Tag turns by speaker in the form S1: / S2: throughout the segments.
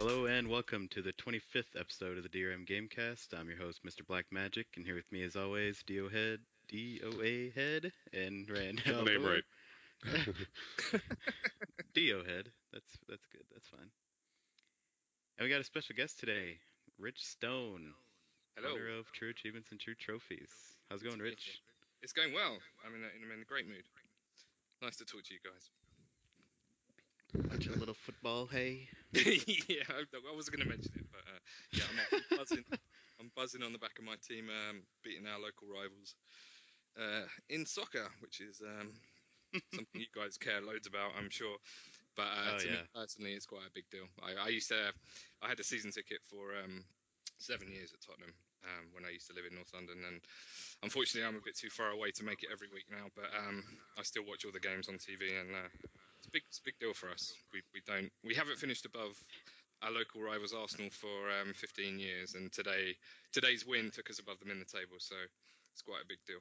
S1: Hello and welcome to the 25th episode of the DRM Gamecast. I'm your host, Mr. Black Magic, and here with me as always, DOA Head, and
S2: Get the name
S1: Randall.
S2: right.
S1: DO Head. That's good. That's fine. And we got a special guest today, Rich Stone,
S3: Hello.
S1: owner of True Achievements and True Trophies. How's it going, Rich?
S3: It's going well. I'm in a great mood. Nice to talk to you guys.
S1: Watching a little football, hey?
S3: Yeah, I wasn't going to mention it, but yeah, I'm buzzing. I'm buzzing on the back of my team, beating our local rivals in soccer, which is something you guys care loads about, I'm sure. But to me personally, it's quite a big deal. I had a season ticket for 7 years at Tottenham when I used to live in North London, and unfortunately I'm a bit too far away to make it every week now, but I still watch all the games on TV, and it's a big deal for us. We haven't finished above our local rivals Arsenal for 15 years, and today's win took us above them in the table, so it's quite a big deal.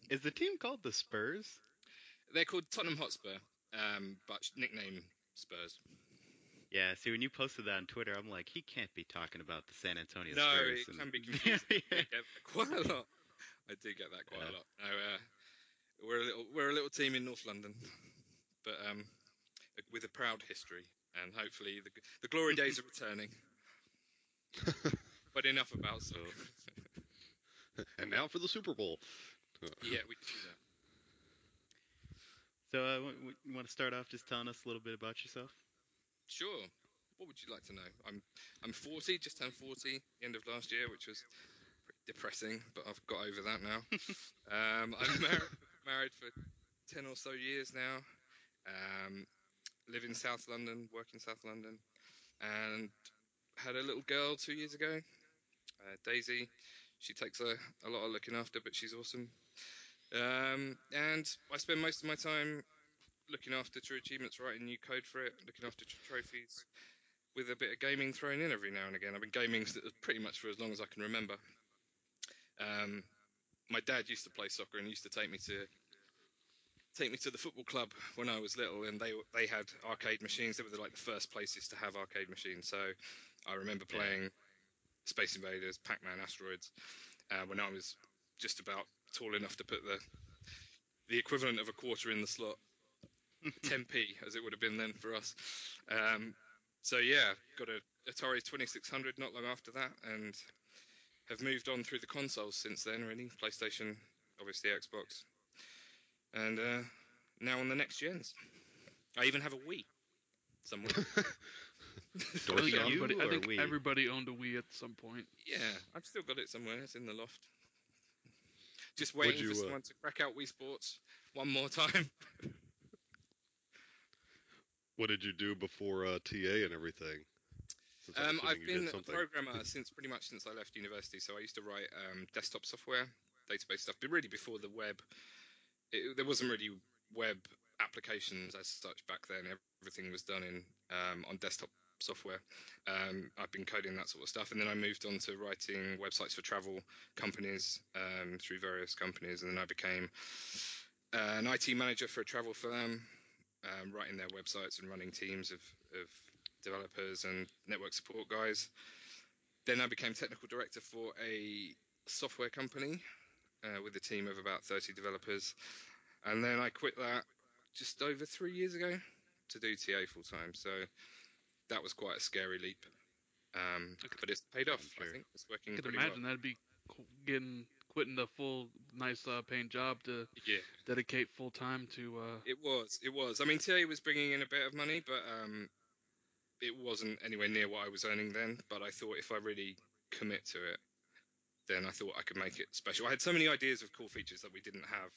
S1: Is the team called the Spurs?
S3: They're called Tottenham Hotspur, but nickname Spurs.
S1: Yeah, see, when you posted that on Twitter, I'm like, he can't be talking about the San Antonio
S3: No,
S1: Spurs.
S3: it can be confusing. I get that quite a lot. I do get that quite a lot. No, we're a little team in North London, but with a proud history, and hopefully the glory days are returning. But enough about soccer.
S2: And now for the Super Bowl.
S3: Yeah, we can do that.
S1: So, you want to start off just telling us a little bit about yourself?
S3: Sure. What would you like to know? I'm 40, just turned 40 the end of last year, which was pretty depressing, but I've got over that now. I'm married for 10 or so years now. Live in South London, work in South London, and had a little girl 2 years ago, Daisy. She takes a lot of looking after, but she's awesome. And I spend most of my time looking after True Achievements, writing new code for it, looking after trophies, with a bit of gaming thrown in every now and again. I've been gaming pretty much for as long as I can remember. My dad used to play soccer and used to take me to the football club when I was little, and they had arcade machines. They were the first places to have arcade machines. So I remember playing Space Invaders, Pac-Man, Asteroids, when I was just about tall enough to put the equivalent of a quarter in the slot, 10p as it would have been then for us. So yeah, got a Atari 2600 not long after that, and have moved on through the consoles since then, really. PlayStation, obviously Xbox, and now on the next gens. I even have a Wii somewhere.
S4: I think everybody owned a Wii at some point.
S3: Yeah, I've still got it somewhere. It's in the loft. Just waiting for someone to crack out Wii Sports one more time.
S2: What did you do before TA and everything?
S3: I've been a programmer pretty much since I left university. So I used to write desktop software, database stuff, but really before the web. There wasn't really web applications as such back then. Everything was done on desktop software. I've been coding that sort of stuff, and then I moved on to writing websites for travel companies through various companies, and then I became an IT manager for a travel firm, writing their websites and running teams of developers and network support guys. Then I became technical director for a software company with a team of about 30 developers, and then I quit that just over 3 years ago to do TA full time. So that was quite a scary leap, but it's paid off. Sure. I think it's working.
S4: I could imagine that'd be quitting the full nice paying job to dedicate full time to.
S3: It was. I mean, TA was bringing in a bit of money, but it wasn't anywhere near what I was earning then. But I thought if I really commit to it, then I thought I could make it special. I had so many ideas of cool features that we didn't have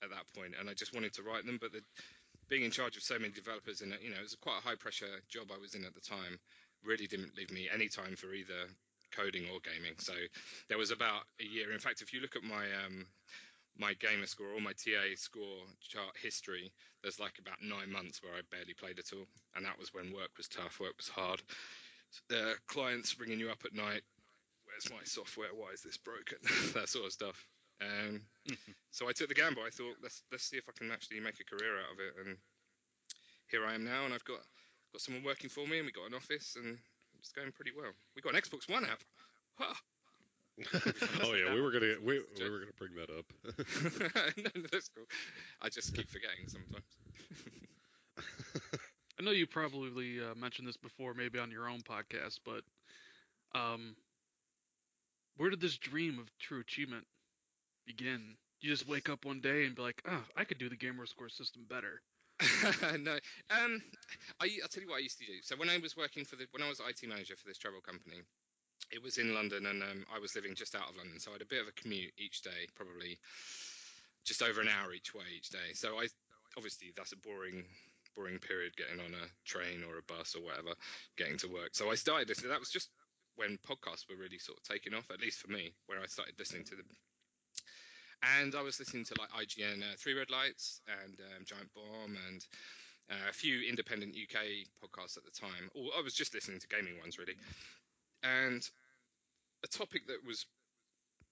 S3: at that point, and I just wanted to write them. But being in charge of so many developers, and it was quite a high pressure job I was in at the time, really didn't leave me any time for either coding or gaming. So there was about a year. In fact, if you look at my gamer score or my TA score chart history, there's about 9 months where I barely played at all, and that was when work was tough, work was hard. Clients ringing you up at night, where's my software? Why is this broken? That sort of stuff. So I took the gamble. I thought, let's see if I can actually make a career out of it. And here I am now, and I've got someone working for me, and we got an office, and it's going pretty well. We got an Xbox One app. Huh.
S2: Oh yeah, we were gonna bring that up.
S3: No, that's cool. I just keep forgetting sometimes.
S4: I know you probably mentioned this before, maybe on your own podcast, but where did this dream of True Achievement begin? You just wake up one day and be like, oh, I could do the gamer score system better.
S3: No. I'll tell you what I used to do. So when I was IT manager for this travel company, it was in London, and I was living just out of London, so I had a bit of a commute each day, probably just over an hour each way each day. So obviously that's a boring period, getting on a train or a bus or whatever, getting to work. So I started listening. That was just when podcasts were really sort of taking off, at least for me, where I started listening to them. And I was listening to like IGN, Three Red Lights, and Giant Bomb, and a few independent UK podcasts at the time. Or I was just listening to gaming ones, really. And a topic that was,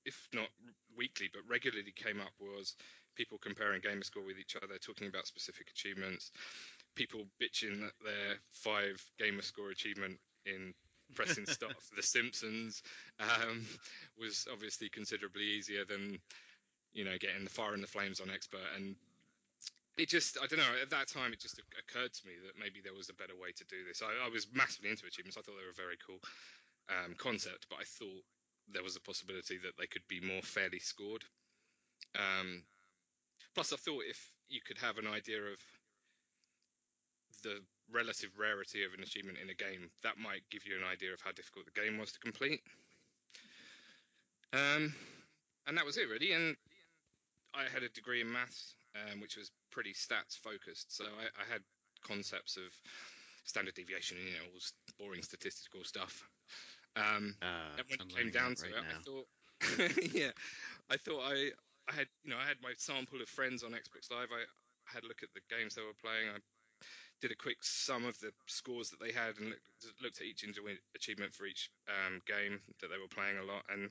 S3: if not weekly, but regularly came up was people comparing gamer score with each other, talking about specific achievements, people bitching that their 5 gamer score achievement in pressing start for The Simpsons was obviously considerably easier than, getting the Fire and the Flames on Expert. And it just, I don't know, at that time it just occurred to me that maybe there was a better way to do this. I was massively into achievements. I thought they were a very cool concept, but I thought there was a possibility that they could be more fairly scored. Plus I thought if you could have an idea of the relative rarity of an achievement in a game, that might give you an idea of how difficult the game was to complete. And that was it, really. And I had a degree in maths, which was pretty stats focused. So I had concepts of standard deviation and all this boring statistical stuff. And when it came down to it, I thought, I thought I had my sample of friends on Xbox Live. I had a look at the games they were playing. I did a quick sum of the scores that they had and looked at each achievement for each game that they were playing a lot. And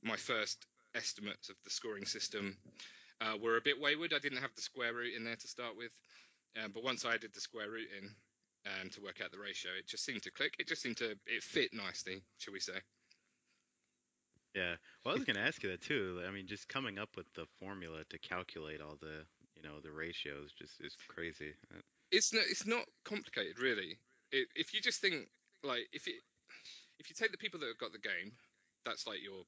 S3: my first estimates of the scoring system were a bit wayward. I didn't have the square root in there to start with, but once I did the square root in to work out the ratio, it just seemed to click. It fit nicely, shall we say.
S1: Yeah. Well, I was going to ask you that too. I mean, just coming up with the formula to calculate all the, the ratios just is crazy.
S3: It's not complicated, really. If you just think, like, if you take the people that have got the game, that's like your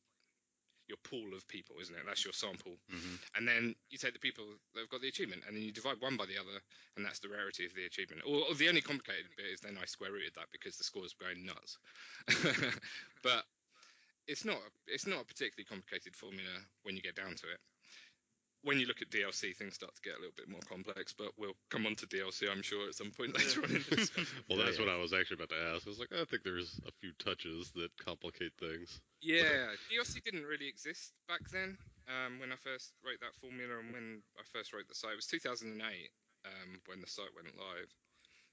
S3: pool of people, isn't it? That's your sample.
S1: Mm-hmm.
S3: And then you take the people that have got the achievement, and then you divide one by the other, and that's the rarity of the achievement. Or the only complicated bit is then I square rooted that because the scores were going nuts. But it's not a particularly complicated formula when you get down to it. When you look at DLC, things start to get a little bit more complex, but we'll come on to DLC, I'm sure, at some point later on in this.
S2: Well, that's what I was actually about to ask. I was like, I think there's a few touches that complicate things.
S3: Yeah, DLC didn't really exist back then when I first wrote that formula, and when I first wrote the site. It was 2008 when the site went live.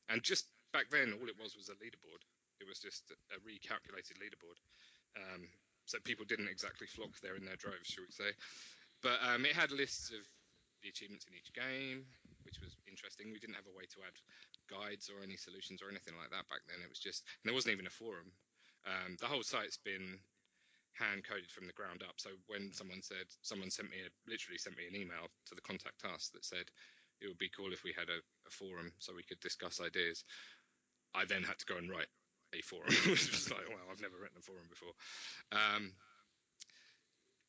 S3: And just back then, all it was a leaderboard. It was just a recalculated leaderboard. So people didn't exactly flock there in their droves, shall we say. But it had lists of the achievements in each game, which was interesting. We didn't have a way to add guides or any solutions or anything like that back then. It was just, and there wasn't even a forum. The whole site's been hand-coded from the ground up. So when someone literally sent me an email to the contact us that said it would be cool if we had a forum so we could discuss ideas, I then had to go and write a forum, which was like, well, I've never written a forum before.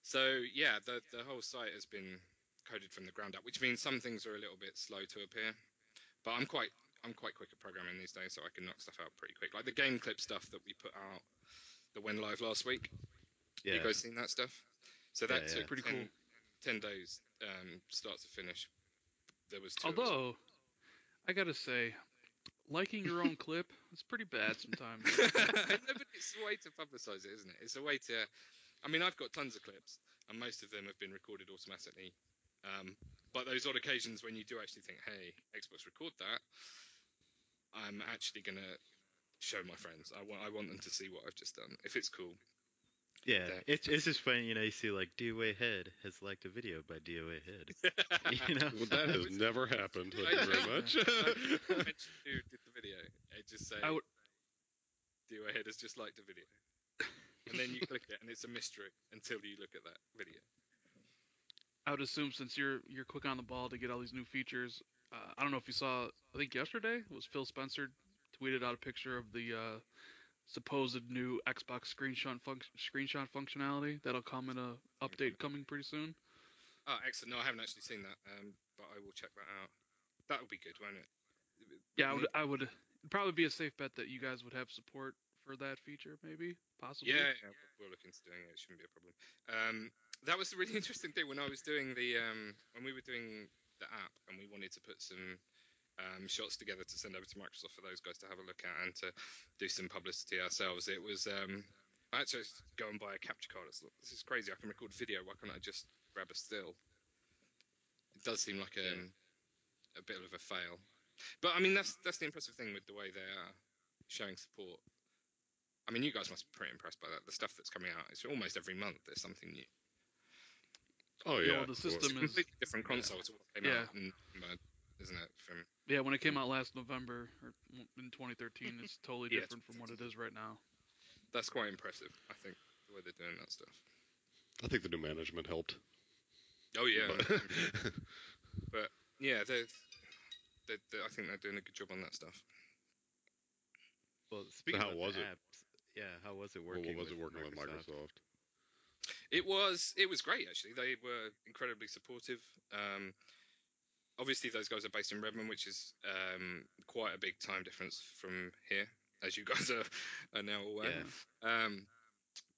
S3: So yeah, the whole site has been coded from the ground up, which means some things are a little bit slow to appear. But I'm quite quick at programming these days, so I can knock stuff out pretty quick. Like the game clip stuff that we put out that went live last week.
S1: Yeah.
S3: You guys seen that stuff? So that took
S4: pretty cool.
S3: 10 days start to finish. There was 2.
S4: Although, I gotta say, liking your own clip is pretty bad sometimes.
S3: No, but it's a way to publicise it, isn't it? It's a way to. I mean, I've got tons of clips, and most of them have been recorded automatically. But those odd occasions when you do actually think, hey, Xbox record that, I'm actually going to show my friends. I want them to see what I've just done. If it's cool.
S1: Yeah, it's just funny, you see, like, DOA Head has liked a video by DOA Head.
S2: Well, that has never happened. Thank you very much.
S3: I mentioned who did the video. It just say... Do Ahead has just liked a video. And then you click it, and it's a mystery until you look at that video.
S4: I would assume since you're quick on the ball to get all these new features, I don't know if you saw. I think yesterday was Phil Spencer tweeted out a picture of the supposed new Xbox screenshot functionality that'll come in a update coming pretty soon.
S3: Oh, excellent! No, I haven't actually seen that, but I will check that out. That would be good, won't it?
S4: Yeah, I would. It'd probably be a safe bet that you guys would have support for that feature, maybe, possibly.
S3: Yeah, we'll look into doing it. It shouldn't be a problem. That was a really interesting thing when I was doing when we were doing the app and we wanted to put some shots together to send over to Microsoft for those guys to have a look at and to do some publicity ourselves. It was I had to go and buy a capture card. This is crazy. I can record video. Why can't I just grab a still? It does seem like a bit of a fail. But I mean, that's the impressive thing with the way they are showing support. I mean, you guys must be pretty impressed by that. The stuff that's coming out, it's almost every month there's something new.
S2: Oh yeah,
S4: the system is
S3: a completely different console to what came out in November, isn't it?
S4: When it came out last November or in 2013, it's totally different from what it is right now.
S3: That's quite impressive, I think, the way they're doing that stuff.
S2: I think the new management helped.
S3: Oh yeah, but yeah, I think they're doing a good job on that stuff.
S1: Well, speaking
S2: how
S1: of
S2: was it?
S1: apps, how was it working?
S2: What was it working with Microsoft?
S3: It was great actually. They were incredibly supportive. Obviously, those guys are based in Redmond, which is quite a big time difference from here, as you guys are now aware.
S1: Yeah.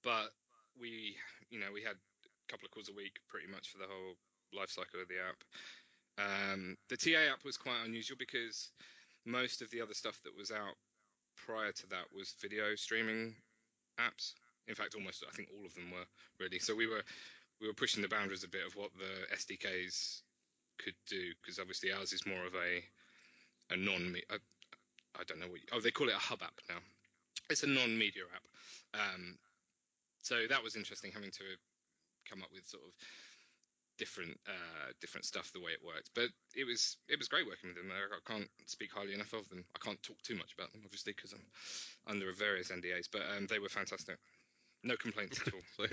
S3: But we had a couple of calls a week pretty much for the whole life cycle of the app. The TA app was quite unusual because most of the other stuff that was out prior to that was video streaming apps. In fact, almost I think all of them were really. So we were pushing the boundaries a bit of what the SDKs could do, because obviously ours is more of a non. I don't know what they call it, a hub app now. It's a non-media app. So that was interesting, having to come up with sort of different stuff the way it worked. But it was great working with them. I can't speak highly enough of them. I can't talk too much about them, obviously, because I'm under various NDAs. But they were fantastic. No complaints at all.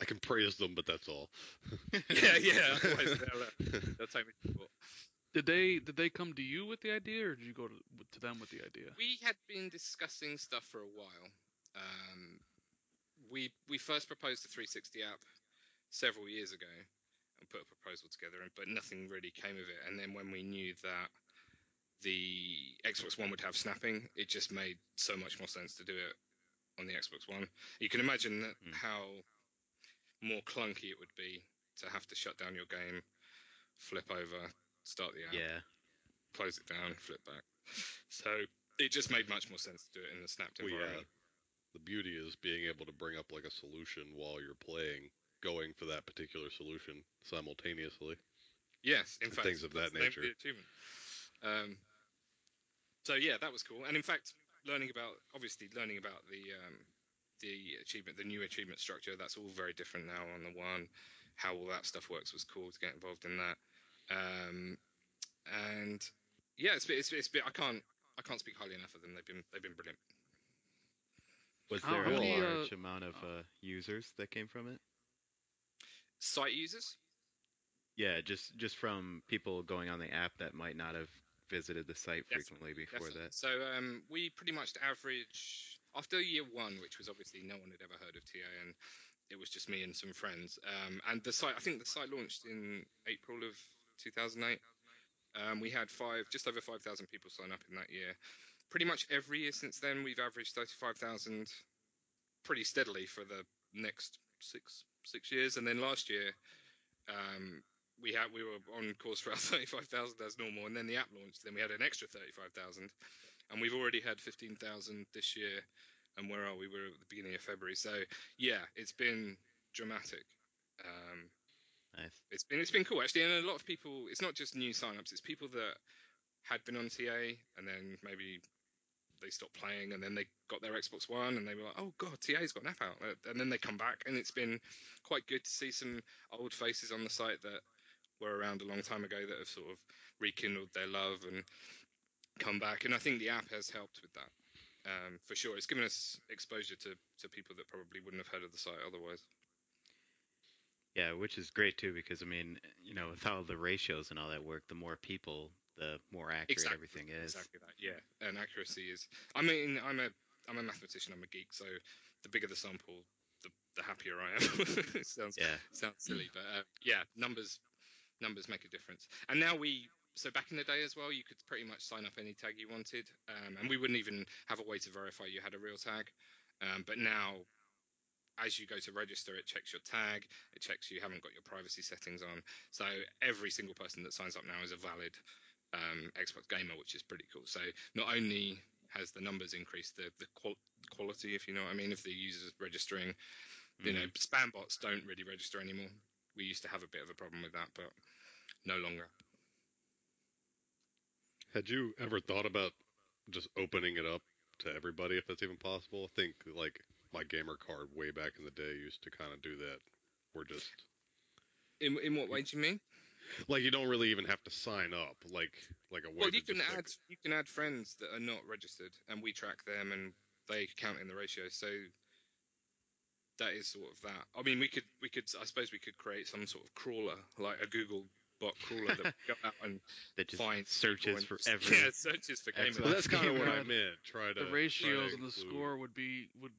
S2: I can praise them, but that's all.
S3: yeah. Otherwise they'll take me to court.
S4: Did they come to you with the idea, or did you go to them with the idea?
S3: We had been discussing stuff for a while. We first proposed the 360 app several years ago and put a proposal together, but nothing really came of it. And then when we knew that the Xbox One would have snapping, it just made so much more sense to do it on the Xbox One. You can imagine how more clunky it would be to have to shut down your game, flip over, start the app, close it down, flip back. So it just made much more sense to do it in the snapped environment.
S2: The beauty is being able to bring up like a solution while you're playing, going for that particular solution simultaneously.
S3: Yes, in fact,
S2: things of that nature.
S3: The achievement. So yeah, that was cool. And in fact, learning about the achievement, the new achievement structure, that's all very different now on the One. How all that stuff works was cool to get involved in that. And yeah, it's been, I can't speak highly enough of them. They've been brilliant.
S1: Was there a large amount of users that came from it?
S3: Site users?
S1: Yeah, just from people going on the app that might not have visited the site frequently before that.
S3: So we pretty much average, after year one, which was obviously no one had ever heard of TA, and it was just me and some friends. And the site, I think the site launched in April of 2008. We had just over 5,000 people sign up in that year. Pretty much every year since then, we've averaged 35,000 pretty steadily for the next six years. And then last year, we were on course for our 35,000 as normal. And then the app launched. Then we had an extra 35,000, and we've already had 15,000 this year. And where are we? We're at the beginning of February. So yeah, it's been dramatic.
S1: Nice.
S3: It's been cool actually, and a lot of people. It's not just new signups. It's people that had been on TA and then maybe they stopped playing, and then they got their Xbox One and they were like, oh god, TA's got an app out, and then they come back, and it's been quite good to see some old faces on the site that were around a long time ago that have sort of rekindled their love and come back, and I think the app has helped with that. for sure. It's given us exposure to people that probably wouldn't have heard of the site otherwise.
S1: Yeah, which is great too, because I mean, with all the ratios and all that work, the more people, the more accurate everything is.
S3: Exactly that. Yeah, and accuracy is. I mean, I'm a mathematician. I'm a geek. So the bigger the sample, the happier I am. It sounds silly, but yeah, numbers make a difference. And now so back in the day as well, you could pretty much sign up any tag you wanted, and we wouldn't even have a way to verify you had a real tag. But now, as you go to register, it checks your tag, it checks you haven't got your privacy settings on. So every single person that signs up now is a valid Xbox gamer, which is pretty cool. So not only has the numbers increased, the quality, if you know what I mean, of the users registering. Spam bots don't really register anymore. We used to have a bit of a problem with that, but no longer.
S2: Had you ever thought about just opening it up to everybody, if that's even possible? I think, like, my gamer card way back in the day used to kind of do that. We're just...
S3: In what way do you mean?
S2: Like, you don't really even have to sign up, like a way.
S3: Well, you can add friends that are not registered, and we track them, and they count in the ratio. So that is sort of that. I mean, we could. I suppose we could create some sort of crawler, like a Google bot crawler that would go out and
S1: that just
S3: find
S1: searches for every.
S3: Yeah, searches for gamers.
S2: Well, that's kind of what I meant.
S4: The ratios and the score would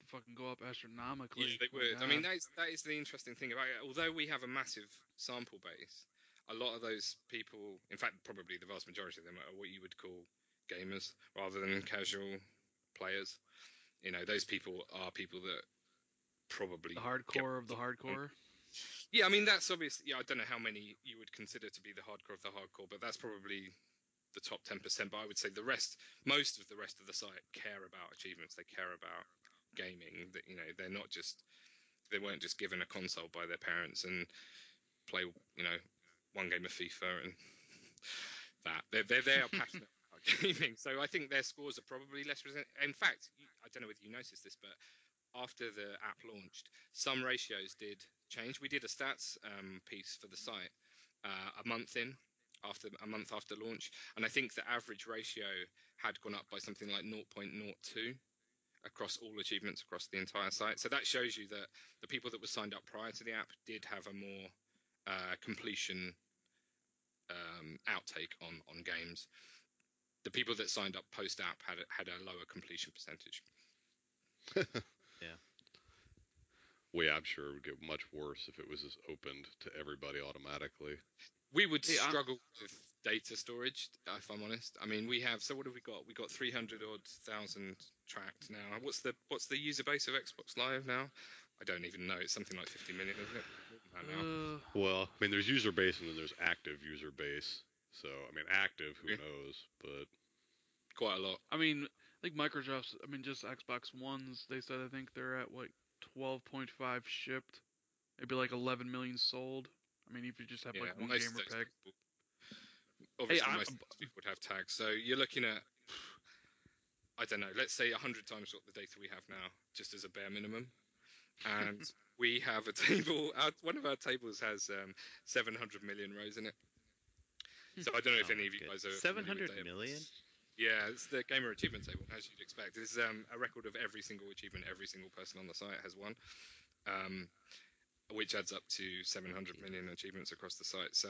S4: fucking go up astronomically.
S3: Yeah, they would. I mean, that is the interesting thing about it. Although we have a massive sample base, a lot of those people, in fact, probably the vast majority of them, are what you would call gamers rather than casual players. Those people are people that probably
S4: the hardcore of the hardcore.
S3: Yeah, I mean, that's obvious. Yeah, I don't know how many you would consider to be the hardcore of the hardcore, but that's probably the top 10%. But I would say most of the rest of the site care about achievements. They care about gaming. That they weren't just given a console by their parents and play one game of FIFA and that. They are passionate about gaming. So I think their scores are probably less representative. In fact, I don't know whether you noticed this, but after the app launched, some ratios did change. We did a stats piece for the site a month after launch, and I think the average ratio had gone up by something like 0.02 across all achievements across the entire site. So that shows you that the people that were signed up prior to the app did have a more completion outtake on games. The people that signed up post app had a lower completion percentage.
S1: Yeah.
S2: Well, yeah, I'm sure it would get much worse if it was just opened to everybody automatically.
S3: We would struggle with data storage, if I'm honest. I mean, so what have we got? We got 300,000 tracked now. What's the user base of Xbox Live now? I don't even know. It's something like 50 million, isn't it?
S2: Well, I mean, there's user base and then there's active user base. So, I mean, active, who knows? But
S3: quite a lot.
S4: I mean, I think Microsoft's, just Xbox Ones, they said, I think they're at, 12.5 shipped. Maybe 11 million sold. I mean, if you just have one gamer pack.
S3: Obviously, most people would have tags. So you're looking at, I don't know, let's say 100 times what the data we have now, just as a bare minimum. And we have a table, one of our tables has 700 million rows in it. So I don't know if any of you guys are
S1: 700 million?
S3: Yeah, it's the Gamer Achievement Table, as you'd expect. This is a record of every single achievement every single person on the site has won, which adds up to 700 million achievements across the site. So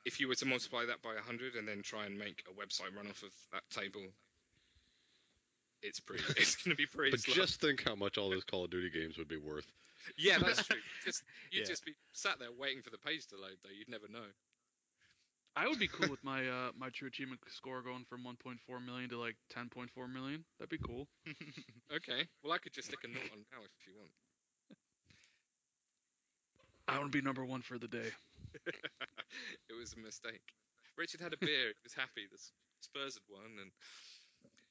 S3: if you were to multiply that by 100 and then try and make a website run off of that table, it's going to be pretty
S2: But
S3: slow.
S2: Just think how much all those Call of Duty games would be worth.
S3: Yeah, that's true. You'd just be sat there waiting for the page to load, though. You'd never know.
S4: I would be cool with my my True Achievement score going from 1.4 million to 10.4 million. That'd be cool.
S3: Okay. Well, I could just stick a note on now if you want.
S4: I want to be number one for the day.
S3: It was a mistake. Richard had a beer. He was happy. The Spurs had won, and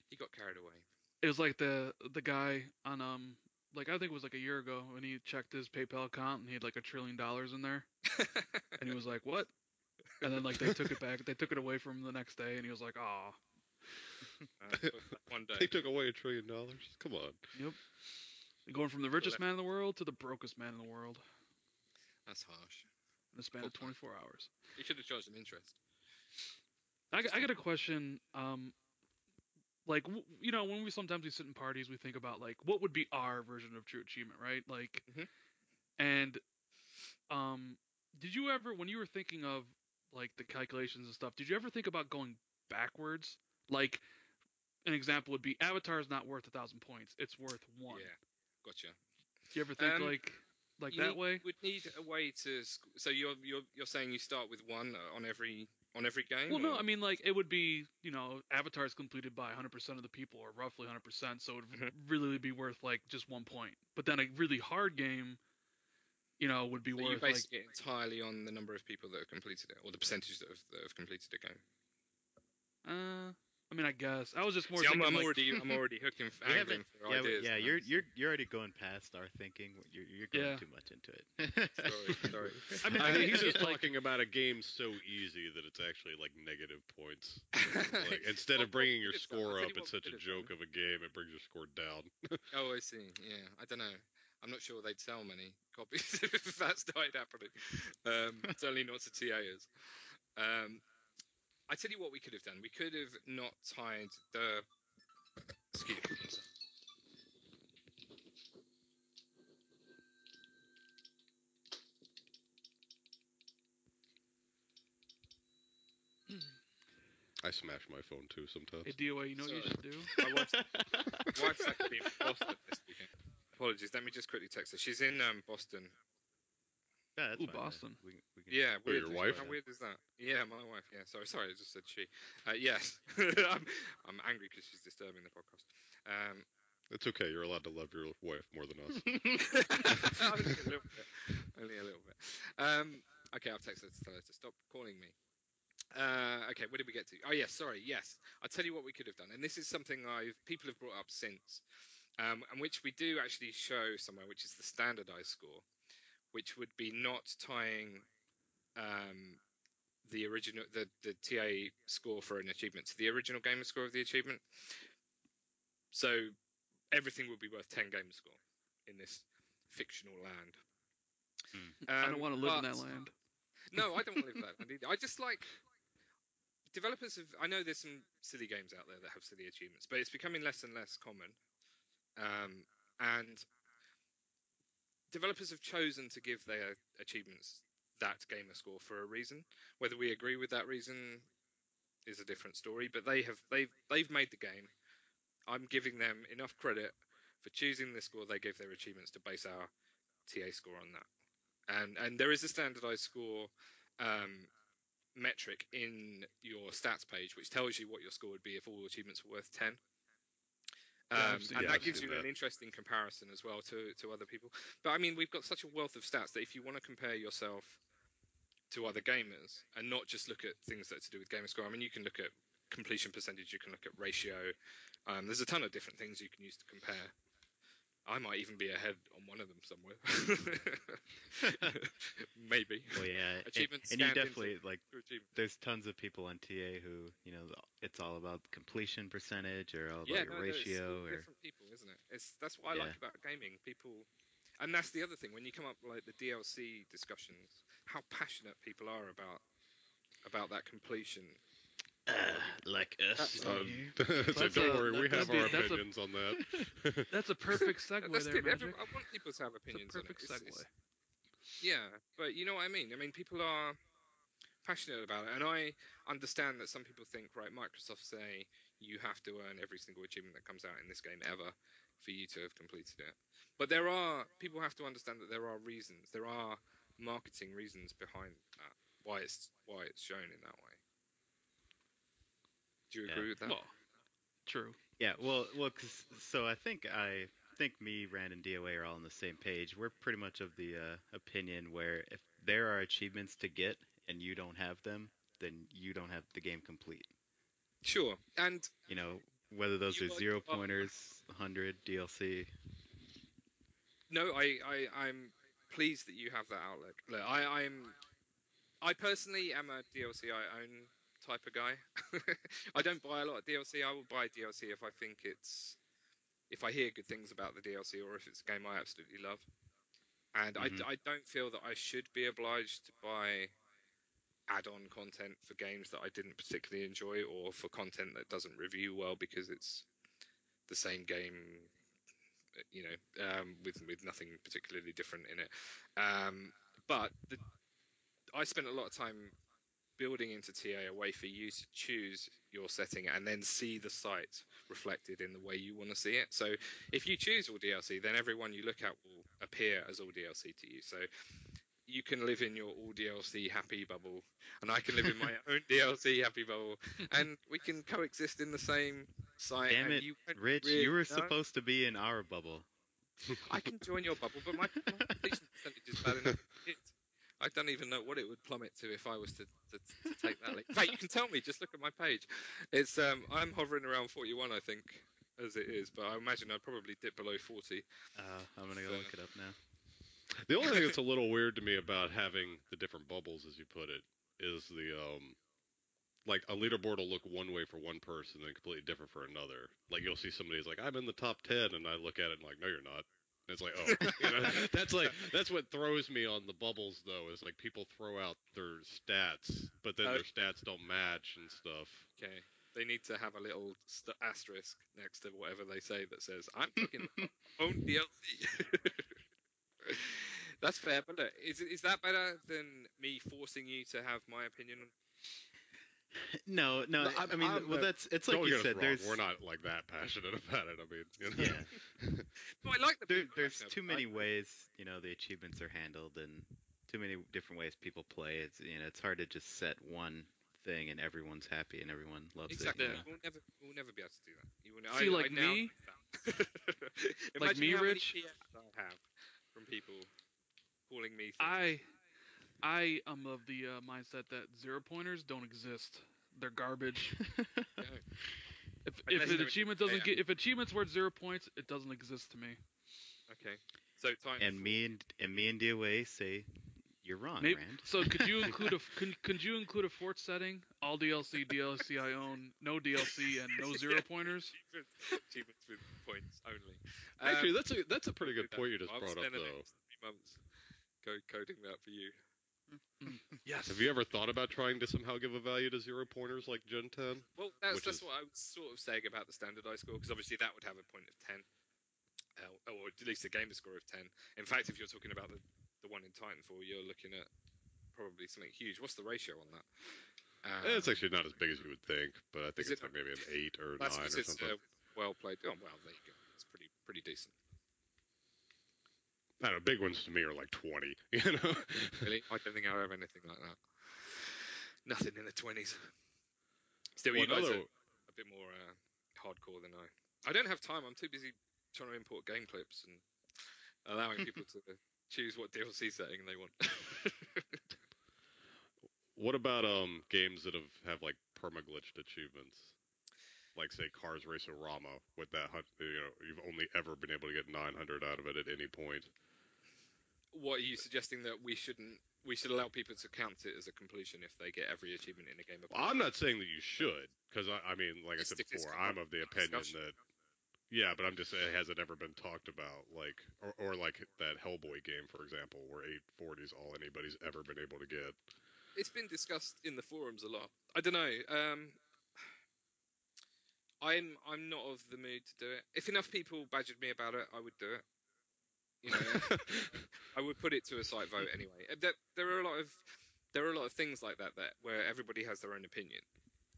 S3: he got carried away.
S4: It was like the guy on I think it was a year ago when he checked his PayPal account and he had $1 trillion in there, and he was like, "What?" And then they took it back. They took it away from him the next day, and he was like, "Aw."
S3: One day.
S2: They took away $1 trillion. Come on.
S4: Yep. Going from the richest man in the world to the brokest man in the world.
S3: That's harsh.
S4: In the span of 24 hours.
S3: You should have charged him interest.
S4: I got a question. like when we sometimes sit in parties, we think about like what would be our version of true achievement, right? Like, and did you ever, when you were thinking of like the calculations and stuff, did you ever think about going backwards? Like an example would be Avatar is not worth 1,000 points; it's worth 1.
S3: Yeah, gotcha.
S4: Do you ever think like that way?
S3: Would need a way to. So you're saying you start with 1 on every game?
S4: Well, no, I mean like it would be Avatar is completed by 100% of the people, or roughly 100%, so it would really be worth like just 1 point. But then a really hard game, would be worth
S3: you base it entirely on the number of people that have completed it, or the percentage that have completed the
S4: game. I mean, I guess I was just more.
S3: See,
S4: thinking
S3: I'm already hooking for ideas.
S1: Yeah, you're already going past our thinking. You're going too much into it.
S3: Sorry.
S2: I mean, he's just talking about a game so easy that it's actually like negative points. Like, instead of bringing your score up, it's such a joke of a game. It brings your score down.
S3: Oh, I see. Yeah, I don't know. I'm not sure they'd sell many copies if that started happening. Certainly not to TAs. I tell you what we could have done. We could have not tied the. Excuse me.
S2: I smash my phone too sometimes.
S4: Hey, DOA, you know what you should do?
S3: My wife's actually in Boston this weekend. Apologies. Let me just quickly text her. She's in Boston.
S1: Yeah, that's fine,
S4: Boston.
S1: We can...
S3: Yeah, weird.
S2: Your wife?
S3: How weird is that? Yeah, my wife. Yeah, sorry, I just said she. Yes, I'm angry because she's disturbing the podcast.
S2: It's okay. You're allowed to love your wife more than us.
S3: Only a little bit. Okay, I've texted her to tell her to stop calling me. Okay, where did we get to? Oh, yes, sorry. Yes, I'll tell you what we could have done, and this is something people have brought up since, and which we do actually show somewhere, which is the standardized score, which would be not tying the original the TA score for an achievement to the original gamer score of the achievement. So everything would be worth 10 gamer score in this fictional land.
S4: I don't want to live in that land.
S3: No, I don't want to live in that land either. I just like developers have. I know there's some silly games out there that have silly achievements, but it's becoming less and less common. And developers have chosen to give their achievements that gamer score for a reason. Whether we agree with that reason is a different story, but they've made the game. I'm giving them enough credit for choosing the score they gave their achievements to base our TA score on that. And there is a standardized score metric in your stats page which tells you what your score would be if all achievements were worth 10. And that gives you an interesting comparison as well to other people. But I mean, we've got such a wealth of stats that if you want to compare yourself to other gamers and not just look at things that are to do with gamer score, I mean, you can look at completion percentage, you can look at ratio. There's a ton of different things you can use to compare. I might even be ahead on one of them somewhere. Maybe.
S1: Well, yeah, and you definitely like. There's tons of people on TA who, it's all about completion percentage or all about your ratio.
S3: It's different people, isn't it? That's what I like about gaming. People, and that's the other thing. When you come up like the DLC discussions, how passionate people are about that completion.
S1: Like us.
S2: So don't worry, we have our opinions on that.
S4: That's a perfect segue there, Magic.
S3: I want people to have opinions on it.
S4: Perfect segue.
S3: Yeah, but you know what I mean? I mean, people are passionate about it, and I understand that some people think, right, Microsoft say you have to earn every single achievement that comes out in this game ever for you to have completed it. But people have to understand that there are reasons, there are marketing reasons behind that, why it's shown in that way. Do you agree with that?
S4: Well, true.
S1: Yeah, well, so I think me, Rand, and DOA are all on the same page. We're pretty much of the opinion where if there are achievements to get and you don't have them, then you don't have the game complete.
S3: Sure, and
S1: whether those are 0 pointers, 100 DLC.
S3: No, I'm pleased that you have that outlook. Look, I personally am a DLC I own type of guy. I don't buy a lot of DLC. I will buy DLC if I hear good things about the DLC or if it's a game I absolutely love. And I don't feel that I should be obliged to buy add-on content for games that I didn't particularly enjoy, or for content that doesn't review well because it's the same game, with nothing particularly different in it. But I spent a lot of time building into TA a way for you to choose your setting and then see the site reflected in the way you want to see it. So if you choose all DLC, then everyone you look at will appear as all DLC to you. So you can live in your all DLC happy bubble, and I can live in my own DLC happy bubble, and we can coexist in the same site.
S1: Damn it, Rich,
S3: really
S1: you were supposed to be in our bubble.
S3: I can join your bubble, but my completion percentage is bad enough. I don't even know what it would plummet to if I was to take that leap. In fact, you can tell me. Just look at my page. It's I'm hovering around 41, I think, as it is. But I imagine I'd probably dip below 40.
S1: I'm gonna go look it up now.
S2: The only thing that's a little weird to me about having the different bubbles, as you put it, is the like a leaderboard will look one way for one person and completely different for another. Like you'll see somebody who's like, I'm in the top 10, and I look at it and like, no, you're not. And it's like, oh, that's what throws me on the bubbles though, is like people throw out their stats, but then their stats don't match and stuff.
S3: Okay. They need to have a little asterisk next to whatever they say that says, I'm looking at my own DLC. That's fair, but look, is that better than me forcing you to have my opinion?
S1: No. I mean, it's like you said.
S2: We're not like that passionate about it. I mean,
S1: yeah.
S3: No, I like
S1: there's too many ways, the achievements are handled, and too many different ways people play. It's it's hard to just set one thing and everyone's happy and everyone loves
S3: exactly.
S1: it.
S3: Exactly. We'll never be able to do that.
S4: See, like me, like me, Rich.
S3: I have from people calling me things.
S4: I am of the mindset that 0-pointers don't exist. They're garbage. If an achievement doesn't get, if achievement's worth 0 points, it doesn't exist to me.
S3: Okay. So time.
S1: And me and DOA say you're wrong,
S4: Maybe,
S1: Rand.
S4: So could you include a fort setting? All DLC I own, no DLC and no 0-pointers.
S3: Achievements with points only.
S2: Actually, that's a pretty good point you just brought up, though.
S3: 3 months coding that for you.
S4: Yes.
S2: Have you ever thought about trying to somehow give a value to 0-pointers like Gen 10?
S3: Well, that's what I was sort of saying about the standardized score, because obviously that would have a point of 10, or at least a gamer score of 10. In fact, if you're talking about the one in Titanfall, you're looking at probably something huge. What's the ratio on that?
S2: It's actually not as big as you would think, but I think it's like maybe an 8 or 9 or something.
S3: Well played. Oh, well, there you go. It's pretty decent.
S2: I don't know, big ones to me are like 20,
S3: Really? I don't think I have anything like that. Nothing in the 20s. Still, you guys are a bit more hardcore than I. I don't have time. I'm too busy trying to import game clips and allowing people to choose what DLC setting they want.
S2: What about games that have like permaglitched achievements? Like, say, Cars Race-O-Rama, with that, you've only ever been able to get 900 out of it at any point.
S3: What are you suggesting, that we should allow people to count it as a completion if they get every achievement in a game?
S2: Well, I'm not saying that you should, because I mean, like I said before, I'm of the opinion that, yeah, but I'm just saying, has it ever been talked about, like, or like that Hellboy game, for example, where 840 is all anybody's ever been able to get.
S3: It's been discussed in the forums a lot. I don't know. I'm not of the mood to do it. If enough people badgered me about it, I would do it. I would put it to a site vote anyway. There are a lot of things like that where everybody has their own opinion,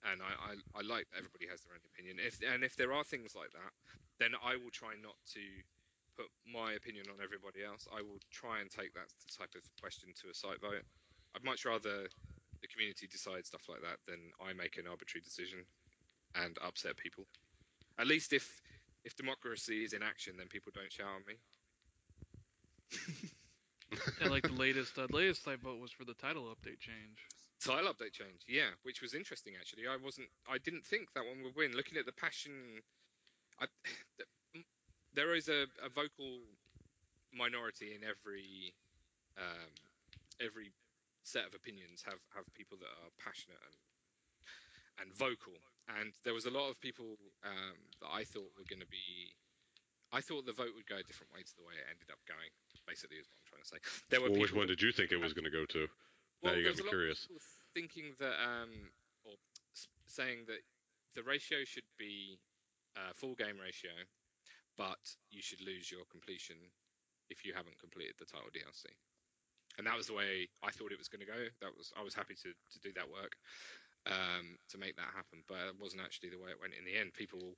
S3: and I like that everybody has their own opinion. If there are things like that, then I will try not to put my opinion on everybody else. I will try and take that type of question to a site vote. I'd much rather the community decide stuff like that than I make an arbitrary decision and upset people. At least if democracy is in action, then people don't shout at me.
S4: Yeah, like the latest site vote was for the title update change.
S3: Title update change, yeah, which was interesting actually. I didn't think that one would win. Looking at the passion, there is a vocal minority in every set of opinions. Have people that are passionate and vocal. And there was a lot of people that I thought were going to be. I thought the vote would go a different way to the way it ended up going. Basically, is what I'm trying to say.
S2: Which one did you think it was going to go to? Now you got me curious.
S3: thinking that, or saying that the ratio should be full game ratio, but you should lose your completion if you haven't completed the title DLC. And that was the way I thought it was going to go. I was happy to do that work to make that happen, but it wasn't actually the way it went in the end. People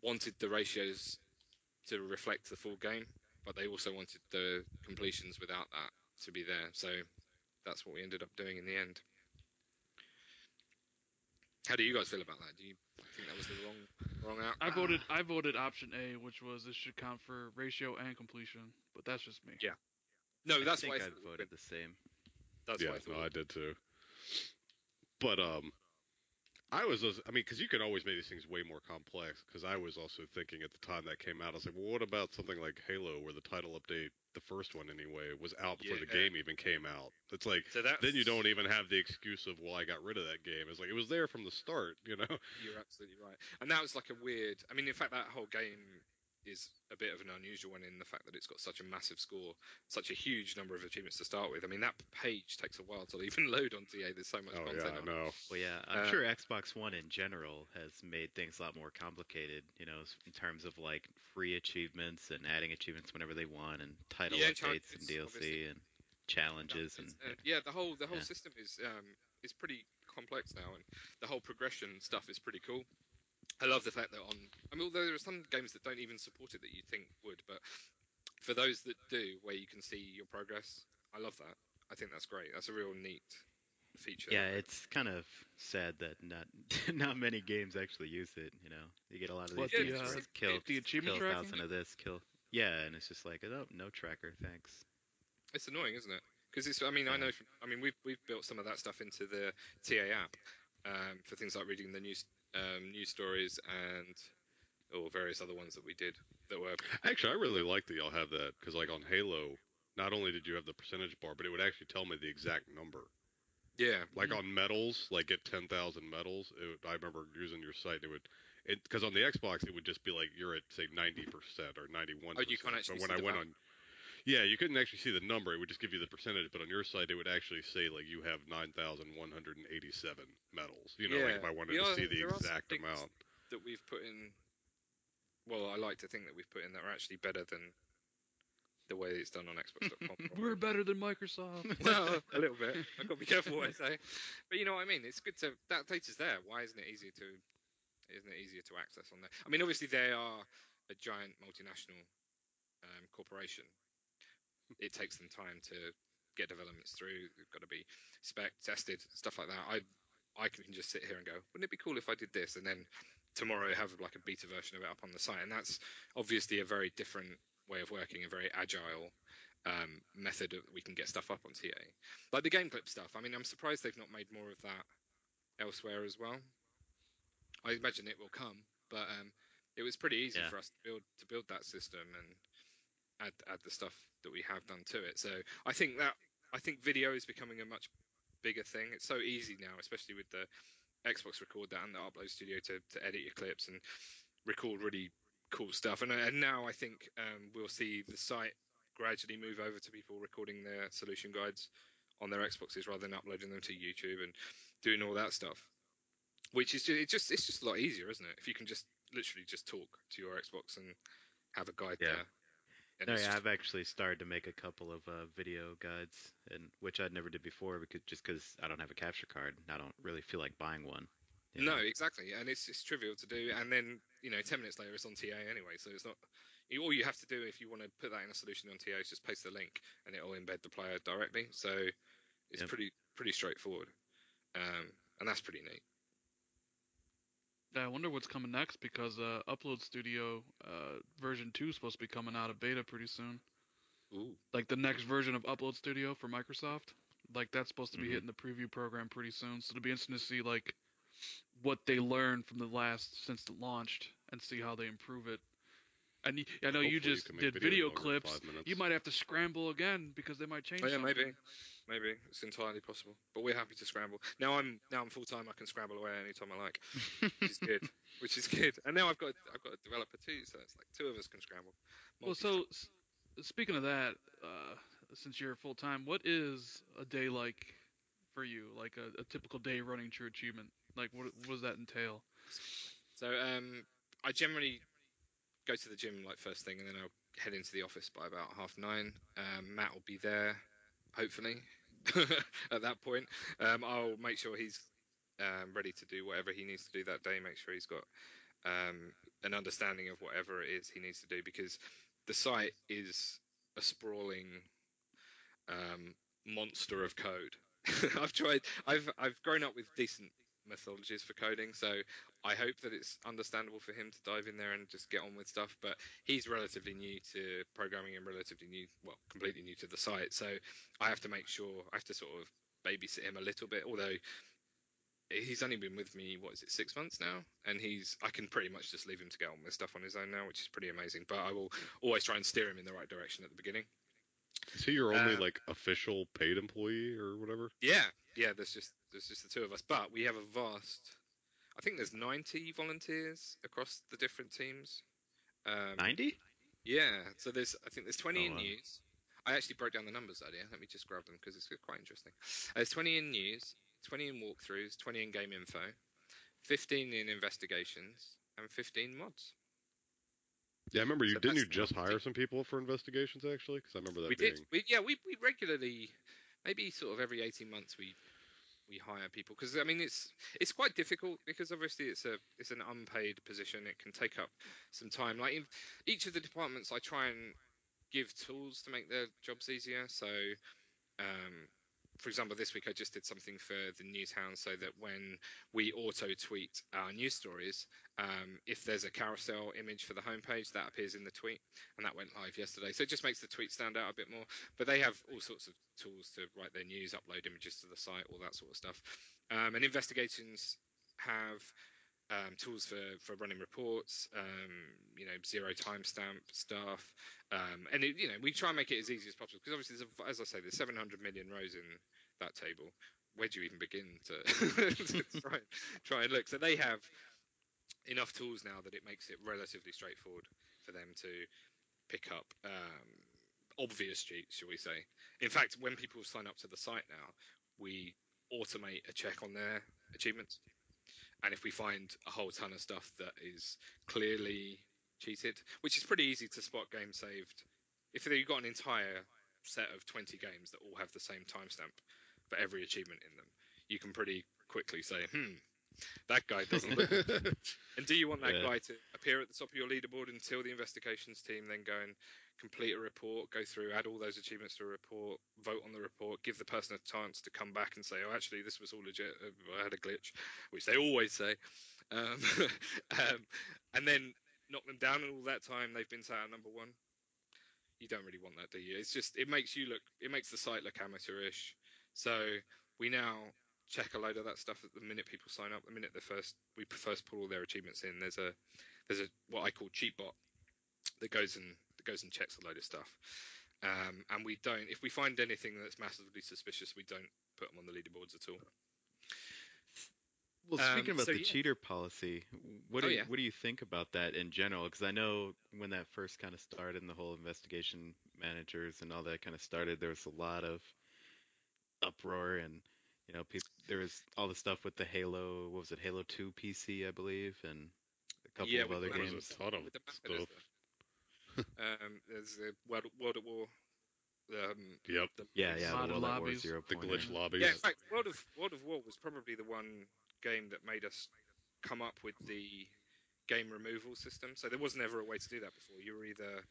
S3: wanted the ratios to reflect the full game, but they also wanted the completions without that to be there. So that's what we ended up doing in the end. How do you guys feel about that? Do you think that was the wrong outcome?
S4: I voted option A, which was it should count for ratio and completion, but that's just me.
S3: Yeah. No, that's why
S1: I voted the same.
S3: That's why
S2: I did too. But because you can always make these things way more complex. Because I was also thinking at the time that came out, I was like, well, what about something like Halo, where the title update, the first one anyway, was out before the game even came out? It's like, then you don't even have the excuse of, well, I got rid of that game. It's like, it was there from the start, you know?
S3: You're absolutely right. And that was like a weird, I mean, in fact, that whole game is a bit of an unusual one in the fact that it's got such a massive score, such a huge number of achievements to start with. I mean, that page takes a while to even load on TA. There's so much content on it.
S1: Well, yeah, I'm sure Xbox One in general has made things a lot more complicated, you know, in terms of like free achievements and adding achievements whenever they want, and title updates and DLC obviously. And challenges and
S3: the whole system is pretty complex now, and the whole progression stuff is pretty cool. I love the fact that although there are some games that don't even support it that you think would, but for those that do, where you can see your progress, I love that. I think that's great. That's a real neat feature.
S1: Yeah, it's kind of sad that not many games actually use it. You know, you get a lot of these games where it's kill
S4: achievement
S1: kill 1,000 of this, and it's just like, oh, no tracker, thanks.
S3: It's annoying, isn't it? Because I know. We've built some of that stuff into the TA app for things like reading the news stories or various other ones that we did that were.
S2: Actually, I really like that y'all have that, because like on Halo, not only did you have the percentage bar, but it would actually tell me the exact number.
S3: Yeah.
S2: Like on medals, like get 10,000 medals. I remember using your site. Because on the Xbox, it would just be like you're at say 90% or 91%.
S3: Oh, you can't actually.
S2: But when I went on. Yeah, you couldn't actually see the number. It would just give you the percentage. But on your site, it would actually say, like, you have 9,187 medals. You know, like if I wanted to see the exact amount.
S3: That we've put in... Well, I like to think that we've put in that are actually better than the way it's done on Xbox.com.
S4: We're better than Microsoft.
S3: Well, a little bit. I've got to be careful what I say. But you know what I mean? It's good to... That data's there. Why isn't it easier to access on there? I mean, obviously, they are a giant multinational corporation. It takes them time to get developments through. They've got to be spec tested, stuff like that. I can just sit here and go, wouldn't it be cool if I did this, and then tomorrow have like a beta version of it up on the site? And that's obviously a very different way of working, a very agile method that we can get stuff up on TA. Like the game clip stuff. I mean, I'm surprised they've not made more of that elsewhere as well. I imagine it will come, but it was pretty easy for us to build that system and add the stuff that we have done to it. So I think video is becoming a much bigger thing. It's so easy now, especially with the Xbox Recorder and the Upload Studio to edit your clips and record really cool stuff. And now I think we'll see the site gradually move over to people recording their solution guides on their Xboxes rather than uploading them to YouTube and doing all that stuff. Which is it's just a lot easier, isn't it? If you can just literally just talk to your Xbox and have a guide there.
S1: No, I've actually started to make a couple of video guides, which I'd never did before because I don't have a capture card and I don't really feel like buying one.
S3: No, exactly, and it's trivial to do, and then 10 minutes later it's on TA anyway, so it's not. All you have to do if you want to put that in a solution on TA is just paste the link, and it'll embed the player directly. So it's pretty straightforward, and that's pretty neat.
S4: I wonder what's coming next, because Upload Studio version 2 is supposed to be coming out of beta pretty soon.
S3: Ooh.
S4: Like the next version of Upload Studio for Microsoft. Like that's supposed to be hitting the preview program pretty soon. So it'll be interesting to see like what they learned from since it launched and see how they improve it. And I know you just did video clips. You might have to scramble again because they might change.
S3: Oh, yeah, maybe it's entirely possible. But we're happy to scramble. Now I'm full time. I can scramble away anytime I like, which is good. And now I've got a developer too, so it's like two of us can scramble.
S4: Well, so speaking of that, since you're full time, what is a day like for you? Like a typical day running True Achievement. Like what does that entail?
S3: So I generally go to the gym like first thing, and then I'll head into the office by about 9:30. Matt will be there, hopefully. At that point, I'll make sure he's ready to do whatever he needs to do that day. Make sure he's got an understanding of whatever it is he needs to do, because the site is a sprawling monster of code. I've grown up with decent methodologies for coding, so I hope that it's understandable for him to dive in there and just get on with stuff. But he's relatively new to programming and completely new to the site, so I have to make sure, I have to sort of babysit him a little bit, although he's only been with me, 6 months now, and I can pretty much just leave him to get on with stuff on his own now, which is pretty amazing. But I will always try and steer him in the right direction at the beginning.
S2: Is he your only official paid employee or whatever?
S3: Yeah. There's just the two of us, but we have a vast. I think there's 90 volunteers across the different teams.
S1: 90?
S3: Yeah. So I think there's 20 in news. I actually broke down the numbers earlier. Let me just grab them because it's quite interesting. There's 20 in news, 20 in walkthroughs, 20 in game info, 15 in investigations, and 15 mods.
S2: Yeah, I remember didn't you just hire some people for investigations actually? Because I remember that.
S3: We regularly, maybe sort of every 18 months we hire people, because I mean it's quite difficult, because obviously it's an unpaid position. It can take up some time. Like in each of the departments, I try and give tools to make their jobs easier. So for example, this week I just did something for the Newshound, so that when we auto-tweet our news stories, if there's a carousel image for the homepage, that appears in the tweet, and that went live yesterday. So it just makes the tweet stand out a bit more. But they have all sorts of tools to write their news, upload images to the site, all that sort of stuff. And investigations have tools for running reports, zero timestamp stuff, and we try and make it as easy as possible, because obviously, as I say, there's 700 million rows in that table. Where do you even begin to try and look? So they have enough tools now that it makes it relatively straightforward for them to pick up obvious cheats, shall we say. In fact, when people sign up to the site now, we automate a check on their achievements. And if we find a whole ton of stuff that is clearly cheated, which is pretty easy to spot games saved, if you've got an entire set of 20 games that all have the same timestamp for every achievement in them, you can pretty quickly say, that guy doesn't look good. And do you want that guy to appear at the top of your leaderboard until the investigations team then go and complete a report, go through, add all those achievements to a report, vote on the report, give the person a chance to come back and say, oh, actually, this was all legit, I had a glitch, which they always say, and then knock them down, and all that time they've been sat at number one? You don't really want that, do you? It's just, it makes the site look amateurish. So we now check a load of that stuff at the minute people sign up. The minute we first pull all their achievements in, there's a what I call cheat bot that goes and checks a load of stuff. And we don't, if we find anything that's massively suspicious, we don't put them on the leaderboards at all.
S1: Well, speaking about the cheater policy, what do you think about that in general? Because I know when that first kind of started, and the whole investigation managers and all that kind of started, there was a lot of uproar, and there was all the stuff with the Halo, what was it, Halo 2 PC, I believe, and a couple of other games.
S2: Was a ton of stuff.
S3: There's the World at War.
S1: The World at War 0.
S2: The glitch lobbies.
S3: Yeah, in fact, World of War was probably the one game that made us come up with the game removal system. So there was never a way to do that before. You were either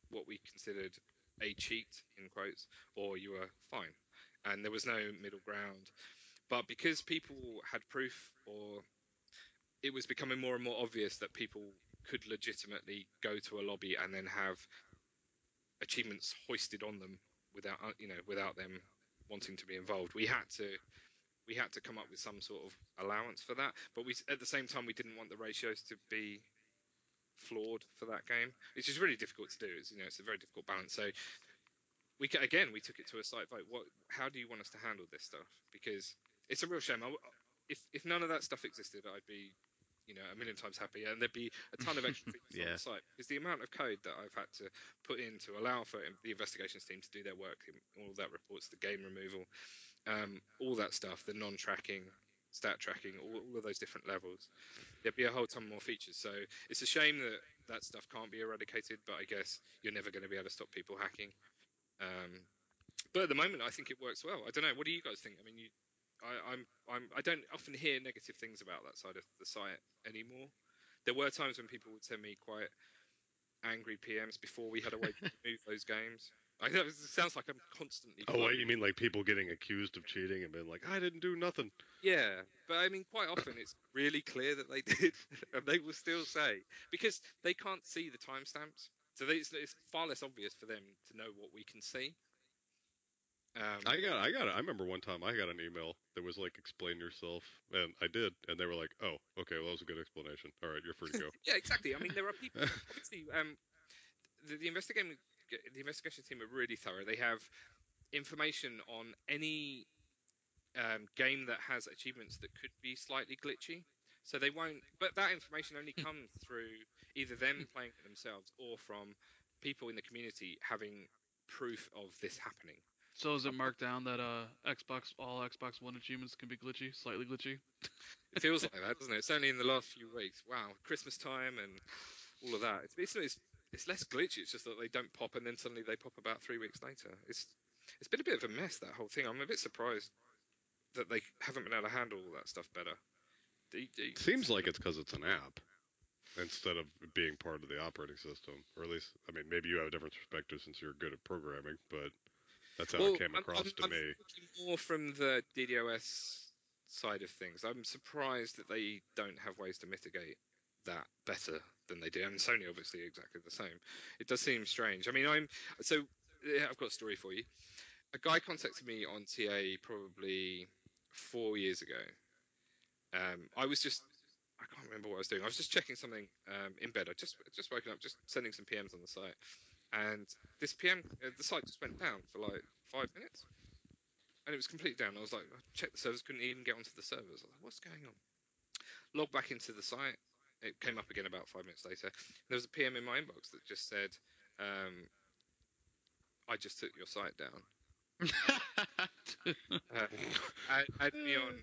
S3: what we considered a cheat, in quotes, or you were fine. And there was no middle ground. But because people had proof, or it was becoming more and more obvious that people could legitimately go to a lobby and then have achievements hoisted on them without them wanting to be involved, we had to come up with some sort of allowance for that. But at the same time, we didn't want the ratios to be flawed for that game. It's just really difficult to do. It's a very difficult balance. So we took it to a site vote. How do you want us to handle this stuff? Because it's a real shame. If none of that stuff existed, I'd be a million times happier, and there'd be a ton of extra features on the site. Because the amount of code that I've had to put in to allow for the investigations team to do their work, all of that reports, the game removal, all that stuff, the non-tracking, stat tracking, all of those different levels. There'd be a whole ton more features. So it's a shame that stuff can't be eradicated, but I guess you're never going to be able to stop people hacking. But at the moment, I think it works well. I don't know. What do you guys think? I mean, I don't often hear negative things about that side of the site anymore. There were times when people would send me quite angry PMs before we had a way to remove those games. I know it sounds like I'm constantly.
S2: Oh, what, you mean like people getting accused of cheating and being like, I didn't do nothing?
S3: Yeah, but I mean, quite often it's really clear that they did, and they will still say, because they can't see the timestamps, so it's far less obvious for them to know what we can see.
S2: I remember one time I got an email that was like, explain yourself, and I did, and they were like, oh, okay, well, that was a good explanation. All right, you're free to go.
S3: Yeah, exactly. I mean, there are people, obviously, the investigation team are really thorough. They have information on any game that has achievements that could be slightly glitchy. So they won't, but that information only comes through either them playing it themselves or from people in the community having proof of this happening.
S4: So is it marked down that all Xbox One achievements can be glitchy, slightly glitchy?
S3: It feels like that, doesn't it? It's only in the last few weeks. Wow, Christmas time and all of that. It's less glitchy. It's just that they don't pop and then suddenly they pop about 3 weeks later. It's been a bit of a mess, that whole thing. I'm a bit surprised that they haven't been able to handle all that stuff better.
S2: Seems like it's because it's an app instead of being part of the operating system, or at least, I mean, maybe you have a different perspective since you're good at programming, but that's how it came across to me.
S3: I'm looking more from the DDoS side of things. I'm surprised that they don't have ways to mitigate that better than they do, and Sony obviously exactly the same. It does seem strange. I mean, I've got a story for you. A guy contacted me on TA probably 4 years ago. I can't remember what I was doing. I was just checking something in bed. I just woken up, just sending some PMs on the site, and this PM, the site just went down for like 5 minutes, and it was completely down. I was like, I checked the servers, couldn't even get onto the servers. I was like, what's going on? Logged back into the site. It came up again about 5 minutes later. There was a PM in my inbox that just said, I just took your site down. Add me on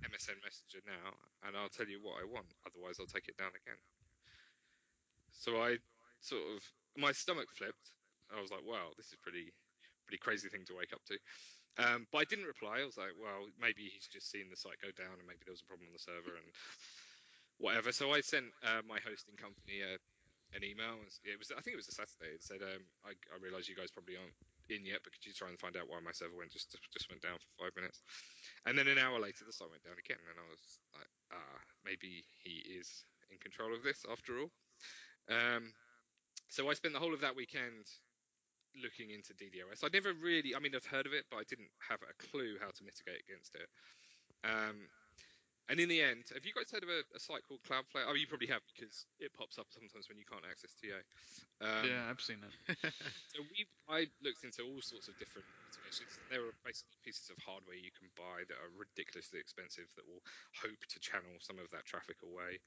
S3: MSN Messenger now, and I'll tell you what I want. Otherwise, I'll take it down again. So I my stomach flipped. I was like, wow, this is pretty crazy thing to wake up to. But I didn't reply. I was like, well, maybe he's just seen the site go down, and maybe there was a problem on the server and whatever. So I sent my hosting company an email. I think it was a Saturday. It said, I realise you guys probably aren't in yet, but could you try and find out why my server just went down for 5 minutes? And then an hour later, the site went down again, and I was like, maybe he is in control of this after all. So I spent the whole of that weekend looking into DDoS. I've heard of it, but I didn't have a clue how to mitigate against it. And in the end, have you guys heard of a site called Cloudflare? Oh, you probably have, because it pops up sometimes when you can't access TA.
S4: Yeah, I've seen it.
S3: So I looked into all sorts of different mitigations. There are basically pieces of hardware you can buy that are ridiculously expensive that will hope to channel some of that traffic away.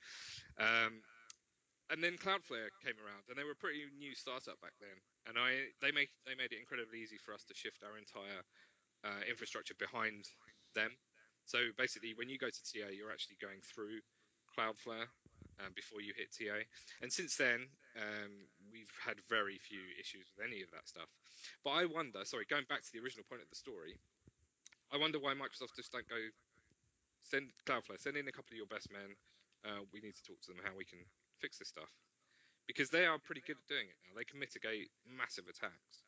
S3: And then Cloudflare came around, and they were a pretty new startup back then. And they made it incredibly easy for us to shift our entire infrastructure behind them. So basically, when you go to TA, you're actually going through Cloudflare before you hit TA. And since then, we've had very few issues with any of that stuff. But I wonder, going back to the original point of the story, I wonder why Microsoft just don't go send Cloudflare, send in a couple of your best men. We need to talk to them how we can fix this stuff. Because they are pretty good at doing it now. They can mitigate massive attacks.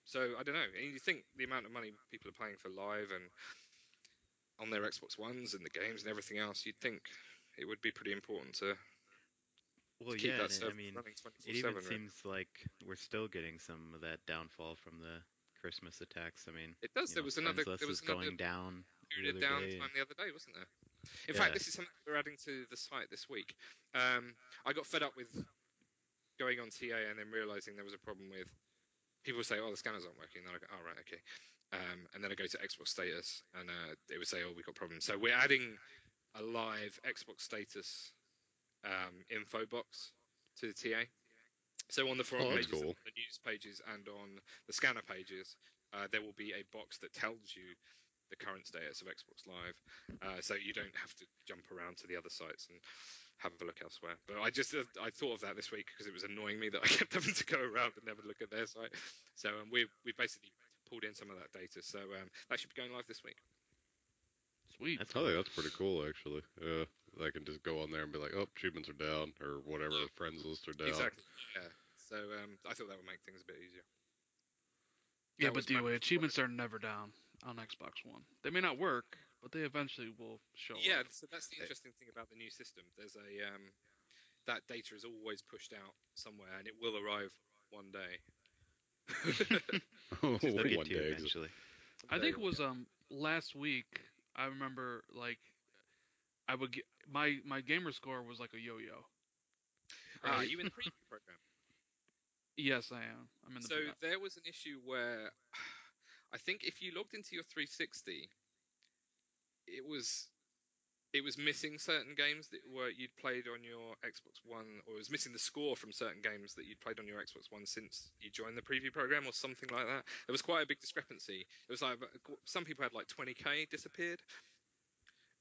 S3: So I don't know. And you think the amount of money people are paying for live and on their Xbox Ones and the games and everything else, you'd think it would be pretty important to keep that stuff running 24/7.
S1: It even seems like we're still getting some of that downfall from the Christmas attacks. I mean,
S3: it does. There was another
S1: going down
S3: period of downtime the other day, wasn't there? In fact, this is something we're adding to the site this week. I got fed up with going on TA and then realizing there was a problem with people say, oh, the scanners aren't working. And then I go, oh, right, okay. And then I go to Xbox status, and it would say, oh, we've got problems. So we're adding a live Xbox status info box to the TA. So on the forum pages,
S2: cool.
S3: the news pages, and on the scanner pages, there will be a box that tells you the current status of Xbox Live, so you don't have to jump around to the other sites and have a look elsewhere. But I thought of that this week because it was annoying me that I kept having to go around and never look at their site. So we basically pulled in some of that data. So that should be going live this week.
S4: Sweet.
S2: I think that's pretty cool, actually. I can just go on there and be like, oh, achievements are down, or whatever, friends list are down.
S3: Exactly. Yeah. So I thought that would make things a bit easier.
S4: Yeah, but DOA achievements are never down on Xbox One. They may not work, but they eventually will show up.
S3: Yeah, so that's the interesting thing about the new system. There's that data is always pushed out somewhere, and it will arrive one day.
S2: One day
S1: eventually.
S4: I think it was last week. I remember I would get my gamer score was like a yo-yo.
S3: Are you in the preview program?
S4: Yes, I am. I'm in the.
S3: So there was an issue where I think if you logged into your 360, it was missing certain games that you'd played on your Xbox One, or it was missing the score from certain games that you'd played on your Xbox One since you joined the preview program, or something like that. There was quite a big discrepancy. It was like some people had like 20k disappeared.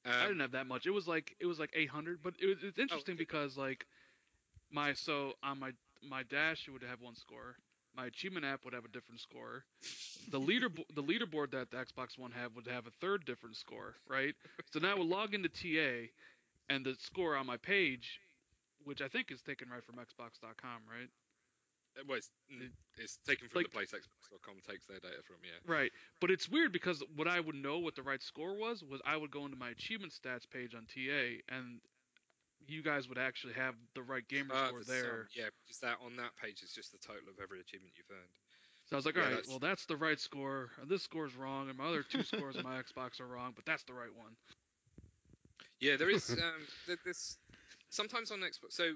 S4: I didn't have that much. It was like 800, but it's interesting because like on my dash it would have one score. My achievement app would have a different score. The leaderboard that the Xbox One would have a third different score, right? So now I would log into TA, and the score on my page, which I think is taken right from Xbox.com, right?
S3: Well, it's taken from the place Xbox.com takes their data from, yeah.
S4: Right, but it's weird because what I would know what the right score was I would go into my achievement stats page on TA, and you guys would actually have the right gamer score there.
S3: Yeah, because that on that page is just the total of every achievement you've earned.
S4: So I was like, all right, well, that's the right score, and this score's wrong, and my other two scores on my Xbox are wrong, but that's the right one.
S3: Yeah, there is this sometimes on Xbox. So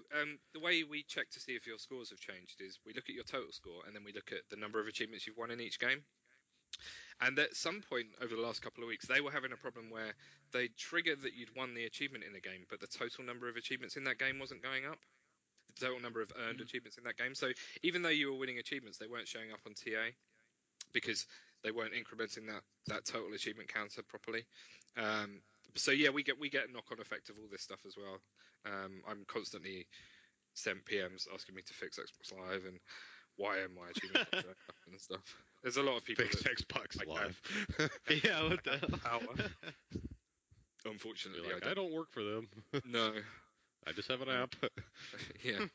S3: the way we check to see if your scores have changed is we look at your total score, and then we look at the number of achievements you've won in each game. And at some point over the last couple of weeks, they were having a problem where they triggered that you'd won the achievement in a game, but the total number of achievements in that game wasn't going up. The total number of earned achievements in that game. So even though you were winning achievements, they weren't showing up on TA because they weren't incrementing that total achievement counter properly. So yeah, we get a knock-on effect of all this stuff as well. I'm constantly sent PMs asking me to fix Xbox Live and why am I achievement not showing up and stuff. There's a lot of people
S2: fix Xbox Live.
S1: Yeah, what the hell?
S3: Unfortunately,
S2: I don't work for them.
S3: No.
S2: I just have an app.
S3: Yeah.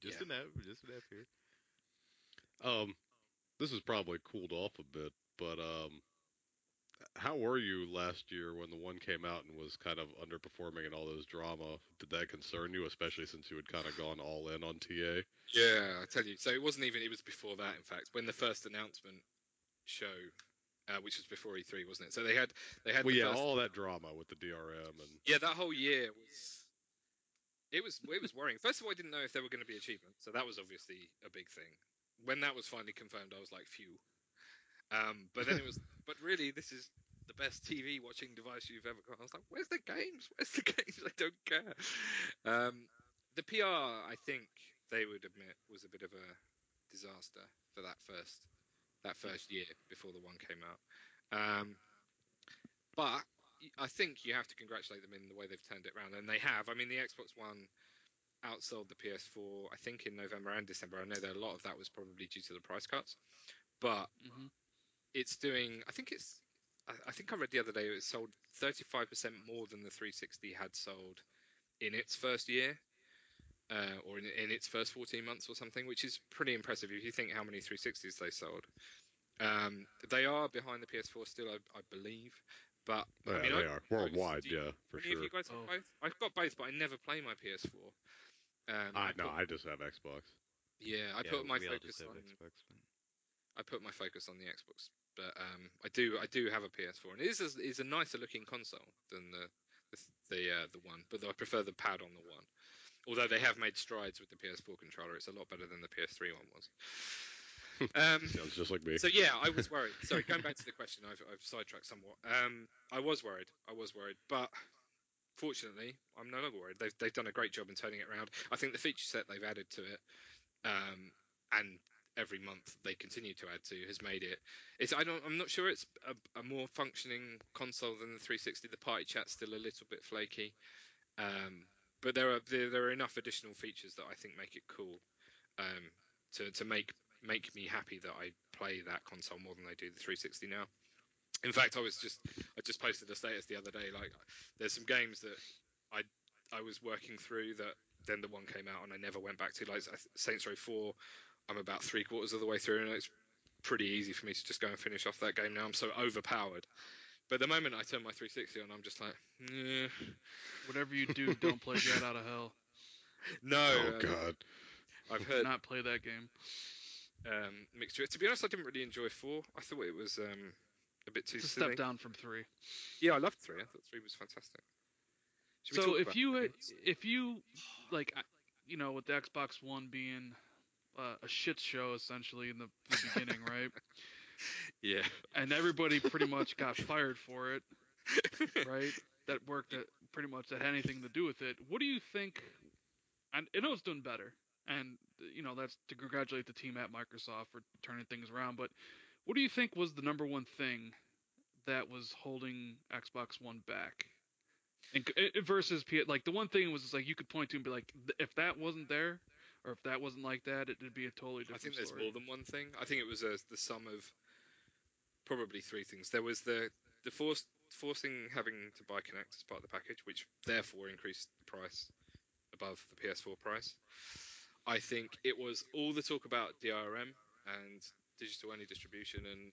S1: Just an app here.
S2: This has probably cooled off a bit, but how were you last year when the one came out and was kind of underperforming and all those drama? Did that concern you, especially since you had kind of gone all in on TA?
S3: Yeah, I tell you. So it was before that, in fact, when the first announcement show, which was before E3, wasn't it? So they had.
S2: Well, yeah, all that drama with the DRM and.
S3: Yeah, that whole year was. It was worrying. First of all, I didn't know if there were going to be achievements, so that was obviously a big thing. When that was finally confirmed, I was like, phew. But then it was, but really, this is the best TV watching device you've ever got. I was like, where's the games? Where's the games? I don't care. The PR, I think they would admit, was a bit of a disaster for that first year before the one came out. But I think you have to congratulate them in the way they've turned it around, and they have. I mean, the Xbox One outsold the PS4, I think, in November and December. I know that a lot of that was probably due to the price cuts, but it's doing. I think I read the other day it sold 35% more than the 360 had sold in its first year, or in its first 14 months or something, which is pretty impressive if you think how many 360s they sold. They are behind the PS4 still, I believe. But
S2: yeah,
S3: I mean,
S2: they are worldwide, for sure.
S3: Have you guys have both? I've got both, but I never play my PS4.
S2: I just have Xbox.
S3: Yeah, I put my focus on.
S1: Xbox,
S3: I put my focus on the Xbox, but I do have a PS4, and it is a nicer looking console than the one, but I prefer the pad on the one. Although they have made strides with the PS4 controller, it's a lot better than the PS3 one was.
S2: Sounds just like me.
S3: So yeah, I was worried. Sorry, going back to the question, I've sidetracked somewhat. I was worried, but fortunately, I'm no longer worried. They've done a great job in turning it around. I think the feature set they've added to it, and every month they continue to add to has made it. I'm not sure it's a more functioning console than the 360. The party chat's still a little bit flaky, but there are enough additional features that I think make it cool, to make me happy that I play that console more than I do the 360 now. In fact, I just posted a status the other day. Like, there's some games that I was working through that then the one came out and I never went back to. Like Saints Row 4, I'm about 3/4 of the way through, and it's pretty easy for me to just go and finish off that game now. I'm so overpowered. But the moment I turn my 360 on, I'm just like,
S4: whatever you do, don't play Get Out of Hell.
S3: No.
S2: Oh God.
S3: I've heard.
S4: Do not play that game.
S3: Mixture. To be honest, I didn't really enjoy 4. I thought it was a bit too
S4: It's a
S3: silly.
S4: step down from 3.
S3: Yeah, I loved 3. I thought 3 was fantastic.
S4: So if you like, with the Xbox One being a shit show essentially in the beginning, right?
S3: Yeah.
S4: And everybody pretty much got fired for it, right? That worked at pretty much that had anything to do with it. What do you think? I know it's doing better, and that's to congratulate the team at Microsoft for turning things around. But what do you think was the number one thing that was holding Xbox One back? And versus like the one thing was like you could point to and be like, if that wasn't there, or if that wasn't like that, it'd be a totally different story.
S3: I think there's more than one thing. I think it was the sum of probably 3 things. There was the forcing having to buy Kinect as part of the package, which therefore increased the price above the PS4 price. I think it was all the talk about DRM and digital-only distribution and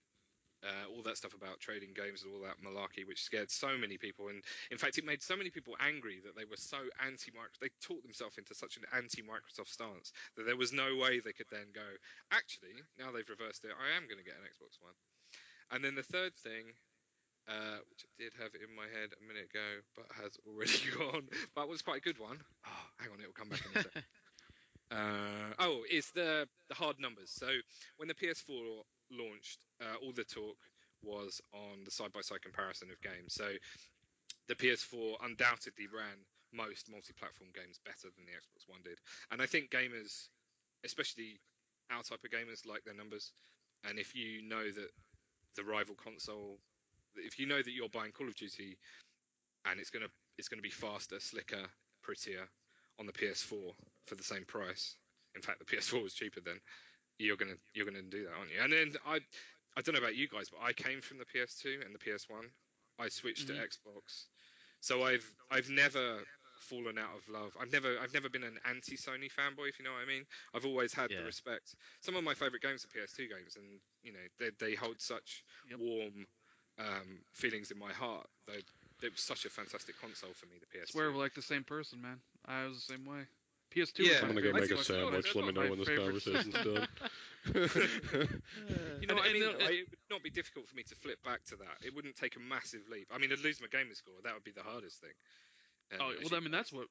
S3: all that stuff about trading games and all that malarkey, which scared so many people. And in fact, it made so many people angry that they were so anti-Microsoft. They talked themselves into such an anti-Microsoft stance that there was no way they could then go, actually, now they've reversed it, I am going to get an Xbox One. And then the third thing, which I did have in my head a minute ago, but has already gone, but was quite a good one. Oh, hang on, it will come back in a sec. It's the hard numbers. So when the PS4 launched, all the talk was on the side-by-side comparison of games. So the PS4 undoubtedly ran most multi-platform games better than the Xbox One did. And I think gamers, especially our type of gamers, like their numbers. And if you know that the rival console, if you know that you're buying Call of Duty and it's gonna be faster, slicker, prettier on the PS4 for the same price. In fact, the PS4 was cheaper then. You're gonna do that, aren't you? And then I don't know about you guys, but I came from the PS2 and the PS1. I switched to Xbox, so I've never fallen out of love. I've never been an anti-Sony fanboy, if you know what I mean. I've always had the respect. Some of my favorite games are PS2 games, and they hold such warm feelings in my heart. It was such a fantastic console for me, the PS2.
S4: I swear we're like the same person, man. I was the same way. PS2.
S3: Yeah.
S2: I'm gonna go make a sandwich. Let me know when this conversation's done.
S3: You know what I mean? It would not be difficult for me to flip back to that. It wouldn't take a massive leap. I mean, I'd lose my gamer score. That would be the hardest thing.
S4: That's what.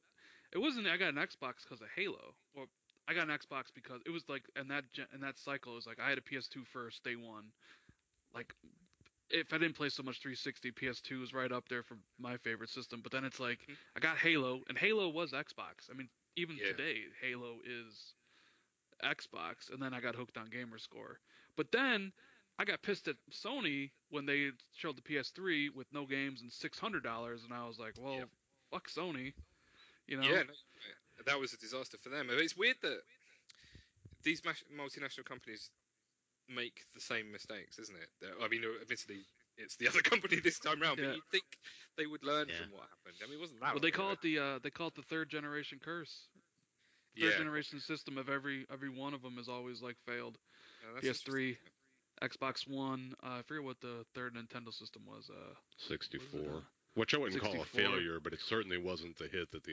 S4: It wasn't. I got an Xbox because of Halo. Or I got an Xbox because it was like in that cycle. It was like I had a PS2 first, day one. Like, if I didn't play so much 360, PS2 was right up there for my favorite system. But then it's like I got Halo, and Halo was Xbox. I mean, even today, Halo is Xbox, and then I got hooked on Gamerscore. But then I got pissed at Sony when they showed the PS3 with no games and $600, and I was like, well, fuck Sony,
S3: Yeah, no, that was a disaster for them. It's weird that these multinational companies make the same mistakes, isn't it? I mean, admittedly, it's the other company this time round, but you'd think they would learn from what happened. I mean, it wasn't that.
S4: Well, they call it the third generation curse. Third generation system of every one of them has always like failed. PS3, Xbox One. I forget what the third Nintendo system was.
S2: 64. Which I wouldn't call a failure, but it certainly wasn't the hit that the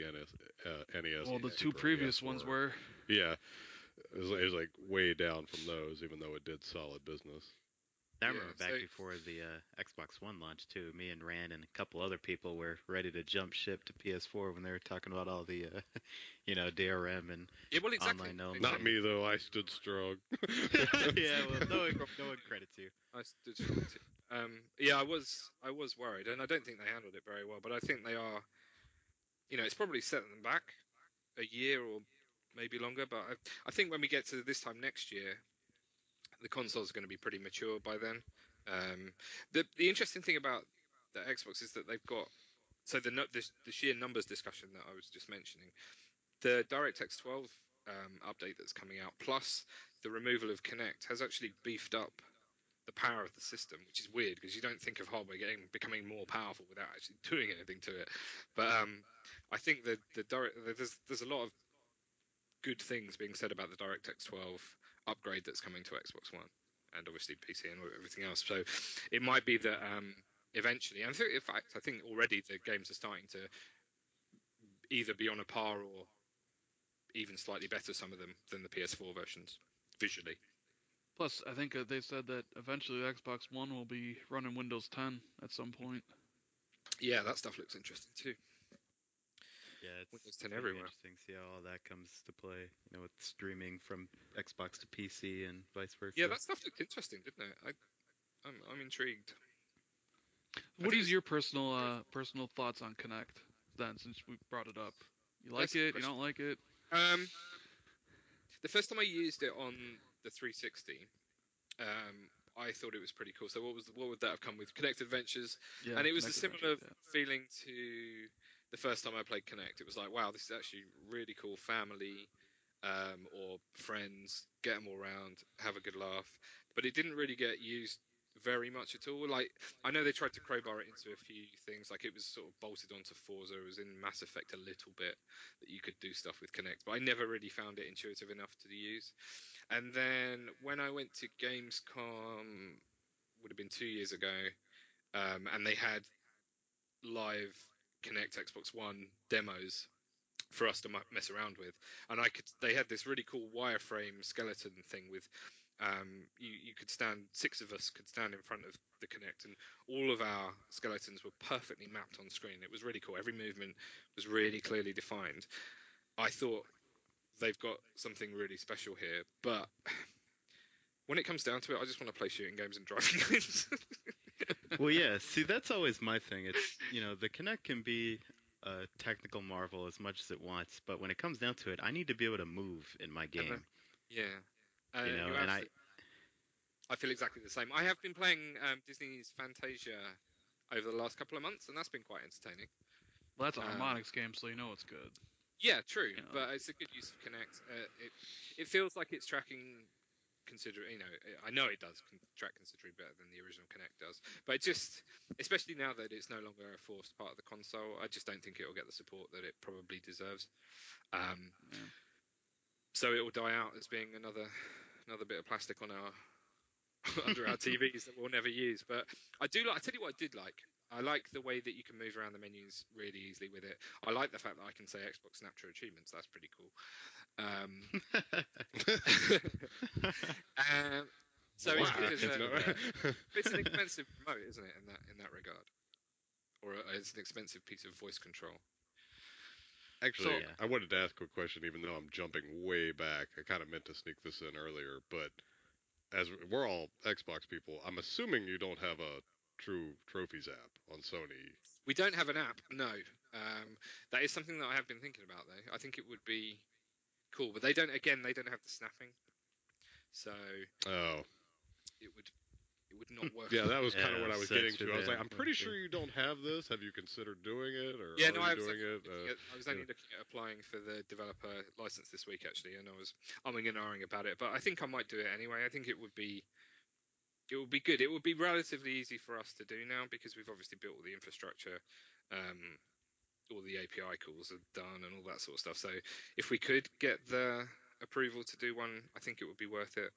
S2: NES.
S4: Well, the two previous ones were.
S2: Yeah, it was like way down from those, even though it did solid business.
S1: I remember back before the Xbox One launch too. Me and Rand and a couple other people were ready to jump ship to PS4 when they were talking about all the, DRM and online only.
S2: Not me though. I stood strong.
S1: Well, no one credits you.
S3: I stood strong too. I was worried, and I don't think they handled it very well. But I think they are. It's probably setting them back a year or maybe longer. But I think when we get to this time next year, the consoles are going to be pretty mature by then. The interesting thing about the Xbox is that they've got the sheer numbers discussion that I was just mentioning. The DirectX 12 update that's coming out, plus the removal of Kinect, has actually beefed up the power of the system, which is weird because you don't think of hardware becoming more powerful without actually doing anything to it. But I think that there's a lot of good things being said about the DirectX 12 upgrade that's coming to Xbox One and obviously PC and everything else. So it might be that eventually, and in fact, I think already the games are starting to either be on a par or even slightly better, some of them, than the PS4 versions visually.
S4: Plus, I think they said that eventually the Xbox One will be running Windows 10 at some point.
S3: Yeah, that stuff looks interesting too.
S1: Yeah, it's
S3: Windows 10 everywhere.
S1: Interesting to see how all that comes to play. With streaming from Xbox to PC and vice versa.
S3: Yeah, that stuff looked interesting, didn't it? I'm intrigued.
S4: What is your personal thoughts on Kinect then, since we brought it up? You like it? You don't like it?
S3: The first time I used it on the 360, I thought it was pretty cool. So what would that have come with? Kinect Adventures,
S4: yeah,
S3: and it was a similar feeling to the first time I played Kinect. It was like, wow, this is actually really cool. Family or friends, get them all around, have a good laugh. But it didn't really get used very much at all. Like, I know they tried to crowbar it into a few things, like it was sort of bolted onto Forza. It was in Mass Effect a little bit that you could do stuff with Kinect, but I never really found it intuitive enough to use. And then when I went to Gamescom, would have been 2 years ago, and they had live Kinect Xbox One demos for us to mess around with, and they had this really cool wireframe skeleton thing with you could stand, 6 of us could stand in front of the Kinect, and all of our skeletons were perfectly mapped on screen. It was really cool. Every movement was really clearly defined. I thought they've got something really special here, but when it comes down to it, I just want to play shooting games and driving games.
S1: Well, yeah, see, that's always my thing. It's, the Kinect can be a technical marvel as much as it wants, but when it comes down to it, I need to be able to move in my game.
S3: Yeah.
S1: And
S3: I feel exactly the same. I have been playing Disney's Fantasia over the last couple of months, and that's been quite entertaining.
S4: Well, that's a harmonics game, so you know it's good.
S3: Yeah, true, but it's a good use of Kinect. It feels like it's tracking I know it does track considerably better than the original Kinect does, but especially now that it's no longer a forced part of the console, I just don't think it will get the support that it probably deserves. So it will die out as being another bit of plastic on under our TVs that we'll never use. But I tell you what I did like. I like the way that you can move around the menus really easily with it. I like the fact that I can say Xbox Snap Achievements. That's pretty cool. So
S2: wow.
S3: it's an expensive remote, isn't it? In that regard, or it's an expensive piece of voice control.
S2: Actually, I wanted to ask a quick question, even though I'm jumping way back. I kind of meant to sneak this in earlier, but as we're all Xbox people, I'm assuming you don't have a True Trophies app on Sony.
S3: We don't have an app, no. That is something that I have been thinking about, though. I think it would be cool, but they don't have the snapping, so it would not work.
S2: Yeah, that was kind of what I was getting to. I was like, I'm pretty sure you don't have this. Have you considered doing it, or
S3: I was
S2: doing it?
S3: I was only looking at applying for the developer license this week, actually, and I was umming and ahhing about it, but I think I might do it anyway. I think it would be good. It would be relatively easy for us to do now because we've obviously built all the infrastructure. All the API calls are done and all that sort of stuff. So if we could get the approval to do one, I think it would be worth it.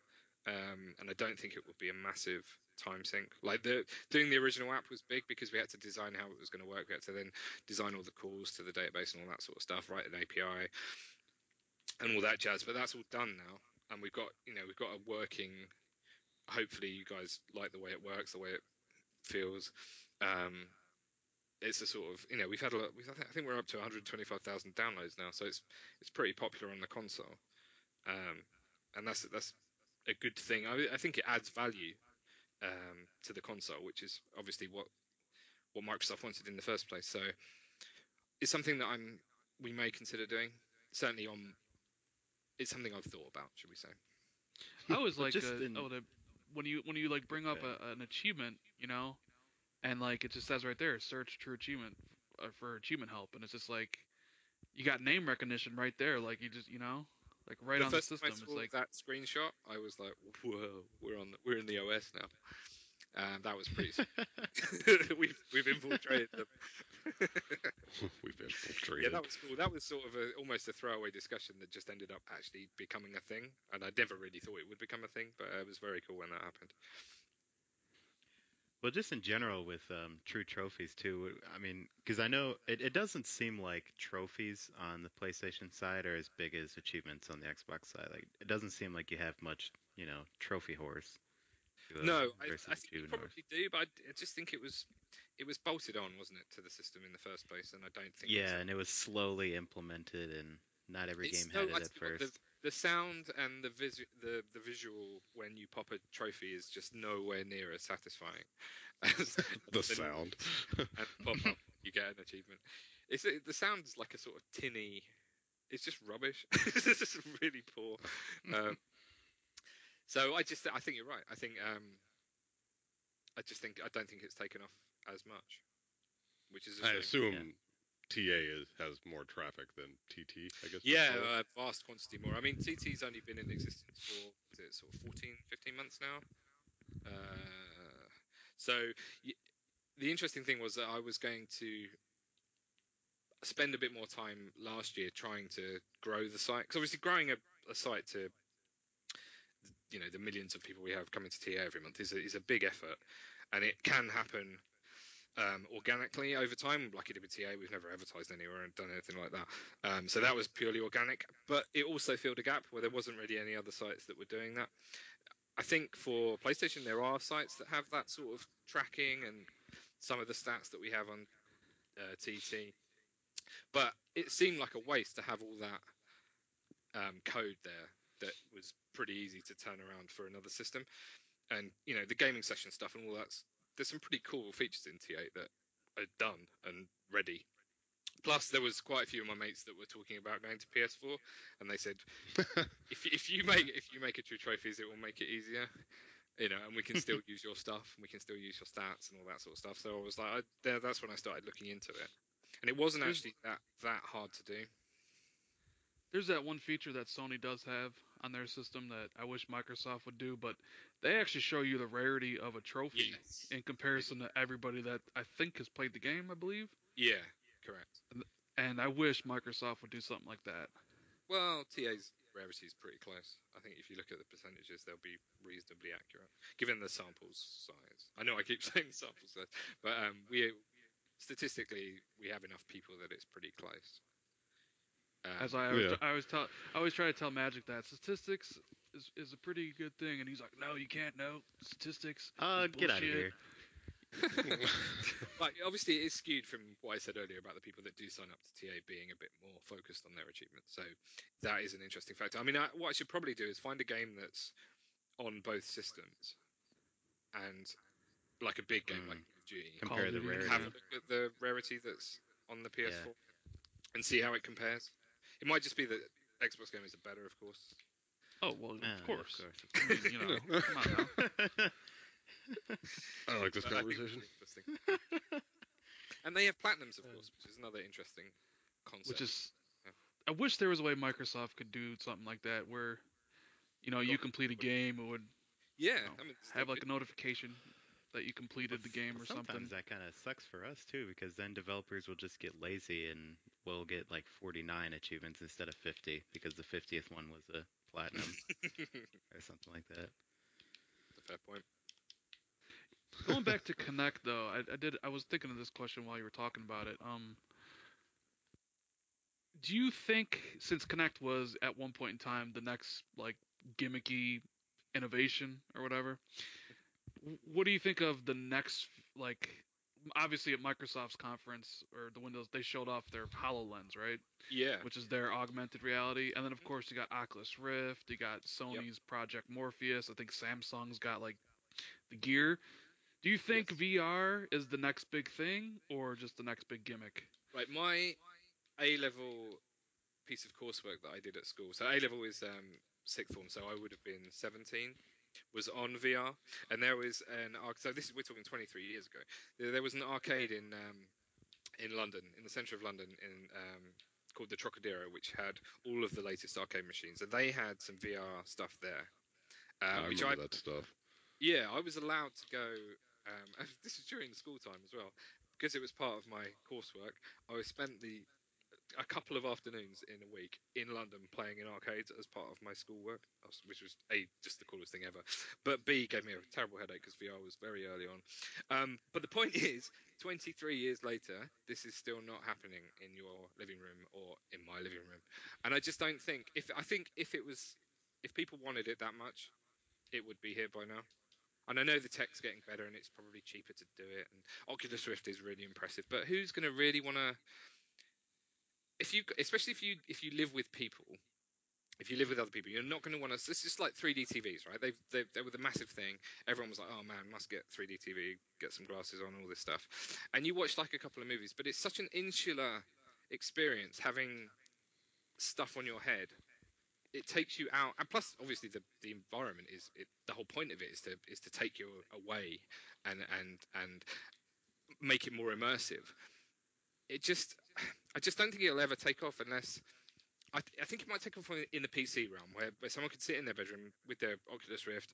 S3: And I don't think it would be a massive time sink. Like doing the original app was big because we had to design how it was going to work. We had to then design all the calls to the database and all that sort of stuff, write an API and all that jazz. But that's all done now, and we've got a working. Hopefully, you guys like the way it works, the way it feels. It's a sort of we've had a lot. I think we're up to 125,000 downloads now, so it's pretty popular on the console, and that's a good thing. I think it adds value to the console, which is obviously what Microsoft wanted in the first place. So it's something that we may consider doing. Certainly it's something I've thought about, should we say?
S4: I was like,
S1: just in
S4: when you like bring up
S1: okay.
S4: an achievement, and like it just says right there, search true achievement for achievement help, and it's just like you got name recognition right there, like you just like right
S3: The
S4: on the
S3: first time I
S4: system. It's
S3: saw
S4: like
S3: that screenshot, I was like, "Whoa, we're in the OS now." That was pretty. we've infiltrated them.
S2: We've
S3: Yeah,
S2: infiltrated.
S3: that was cool. That was sort of almost a throwaway discussion that just ended up actually becoming a thing, and I never really thought it would become a thing, but it was very cool when that happened.
S1: Well, just in general with true trophies too. I mean, because I know it doesn't seem like trophies on the PlayStation side are as big as achievements on the Xbox side. Like, it doesn't seem like you have much, trophy horse
S3: No, I
S1: versus
S3: think you
S1: achievement horse.
S3: probably do, but I just think it was bolted on, wasn't it, to the system in the first place, and I don't think it's.
S1: Yeah, and it was slowly implemented, and not every
S3: It's
S1: game
S3: no,
S1: had
S3: I
S1: it
S3: tell
S1: at
S3: you what,
S1: first.
S3: the sound and the visual when you pop a trophy is just nowhere near as satisfying as
S2: The sound.
S3: and pop up you get an achievement. The sound's like a sort of tinny. It's just rubbish. It's just really poor. So I think you're right. I don't think it's taken off as much, which is a
S2: I
S3: shame.
S2: assume
S1: Yeah.
S2: TA has more traffic than TT, I guess.
S3: Yeah, vast quantity more. I mean, TT's only been in existence for is it sort of 14, 15 months now. So the interesting thing was that I was going to spend a bit more time last year trying to grow the site, because obviously growing a site to the millions of people we have coming to TA every month is a big effort, and it can happen organically over time. Like it did with TA, we've never advertised anywhere and done anything like that. So that was purely organic, but it also filled a gap where there wasn't really any other sites that were doing that. I think for PlayStation there are sites that have that sort of tracking and some of the stats that we have on TT, but it seemed like a waste to have all that code there that was pretty easy to turn around for another system. And the gaming session stuff and all that, there's some pretty cool features in T8 that are done and ready. Plus, there was quite a few of my mates that were talking about going to PS4, and they said, if you make a true trophies, it will make it easier, and we can still use your stuff, and we can still use your stats and all that sort of stuff. So I was like, that's when I started looking into it, and it wasn't actually that hard to do.
S4: There's that one feature that Sony does have on their system that I wish Microsoft would do, but they actually show you the rarity of a trophy in comparison to everybody that I think has played the game, I believe.
S3: Yeah, correct.
S4: And I wish Microsoft would do something like that.
S3: Well, TA's rarity is pretty close. I think if you look at the percentages, they'll be reasonably accurate, given the samples size. I know I keep saying sample size, but statistically, we have enough people that it's pretty close.
S4: As I always try to tell Magic that statistics is a pretty good thing, and he's like, no, you can't know statistics.
S1: Get out of here.
S3: Like, obviously, it is skewed from what I said earlier about the people that do sign up to TA being a bit more focused on their achievements. So that is an interesting factor. I mean, what I should probably do is find a game that's on both systems, and like a big game like Call of Duty,
S1: compare the rarity.
S3: have a look at the rarity that's on the PS4 and see how it compares. It might just be that Xbox games are better, of course.
S4: Oh well, of course.
S1: I
S4: mean, come on now.
S2: I like this conversation.
S3: And they have platinums, of course, which is another interesting concept.
S4: Which is, I wish there was a way Microsoft could do something like that, where, you complete a game, it would, have like a notification that you completed the game or something.
S1: Sometimes that kind of sucks for us too, because then developers will just get lazy and we'll get like 49 achievements instead of 50 because the 50th one was a platinum or something like that.
S3: That's a fair point.
S4: Going back to Connect though, I was thinking of this question while you were talking about it. Do you think, since Connect was at one point in time the next like gimmicky innovation or whatever, what do you think of the next, like, obviously at Microsoft's conference or the Windows, they showed off their HoloLens, right?
S3: Yeah.
S4: Which is their augmented reality. And then, of course, you got Oculus Rift, you got Sony's Project Morpheus, I think Samsung's got, like, the Gear. Do you think VR is the next big thing or just the next big gimmick?
S3: Right, my A-level piece of coursework that I did at school. So A-level is sixth form, so I would have been 17. Was on VR, and there was so this is, we're talking 23 years ago. There was an arcade in London, in the centre of London, called the Trocadero, which had all of the latest arcade machines, and they had some VR stuff there.
S2: I remember that stuff.
S3: Yeah, I was allowed to go. This was during school time as well, because it was part of my coursework. I spent a couple of afternoons in a week in London playing in arcades as part of my schoolwork, which was just the coolest thing ever. But B, gave me a terrible headache because VR was very early on. But the point is, 23 years later, this is still not happening in your living room or in my living room. And I just don't think if people wanted it that much, it would be here by now. And I know the tech's getting better and it's probably cheaper to do it. And Oculus Rift is really impressive. But who's going to really want to? Especially if you live with people, if you live with other people, you're not going to want to. It's just like 3D TVs, right? They were the massive thing. Everyone was like, "Oh man, must get 3D TV, get some glasses on, all this stuff." And you watch like a couple of movies, but it's such an insular experience having stuff on your head. It takes you out, and plus, obviously, the environment is the whole point of it is to take you away and make it more immersive. I just don't think it'll ever take off unless. I think it might take off in the PC realm, where someone could sit in their bedroom with their Oculus Rift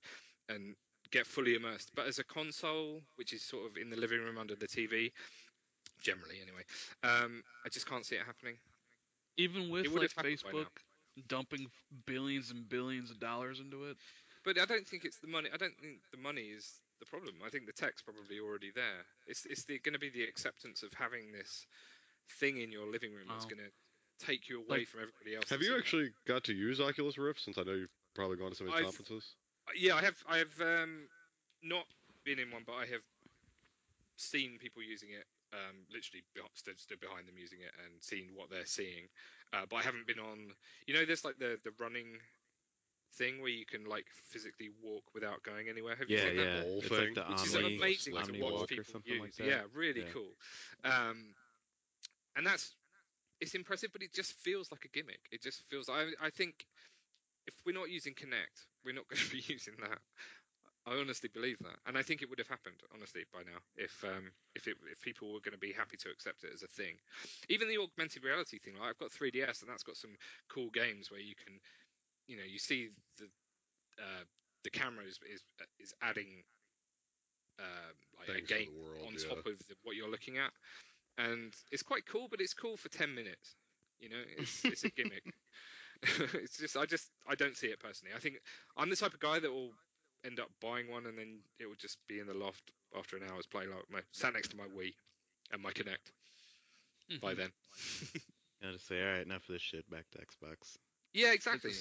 S3: and get fully immersed. But as a console, which is sort of in the living room under the TV, generally anyway, I just can't see it happening.
S4: Even with like Facebook dumping billions and billions of dollars into it.
S3: But I don't think it's the money. I don't think the money is the problem. I think the tech's probably already there. It's going to be the acceptance of having this thing in your living room that's going to take you away from everybody else.
S2: Have you actually got to use Oculus Rift, since I know you've probably gone to some of these conferences?
S3: Yeah, I have not been in one, but I have seen people using it, literally stood behind them using it and seen what they're seeing. But I haven't been on. There's like the running thing where you can like physically walk without going anywhere. Have you seen that?
S1: It's like the
S3: which is amazing to watch people use.
S1: Like that.
S3: Yeah, really cool. And it's impressive, but it just feels like a gimmick. It just feels. I think if we're not using Kinect, we're not going to be using that. I honestly believe that, and I think it would have happened honestly by now if people were going to be happy to accept it as a thing. Even the augmented reality thing, like I've got 3DS, and that's got some cool games where you can, you see the camera is adding like a game on top of what you're looking at, and it's quite cool. But it's cool for 10 minutes. It's a gimmick. It's just I don't see it personally. I think I'm the type of guy that will end up buying one, and then it will just be in the loft after an hour's play, like sat next to my Wii and my Kinect. By then,
S1: I just say, all right, enough of this shit. Back to Xbox.
S3: Yeah, exactly.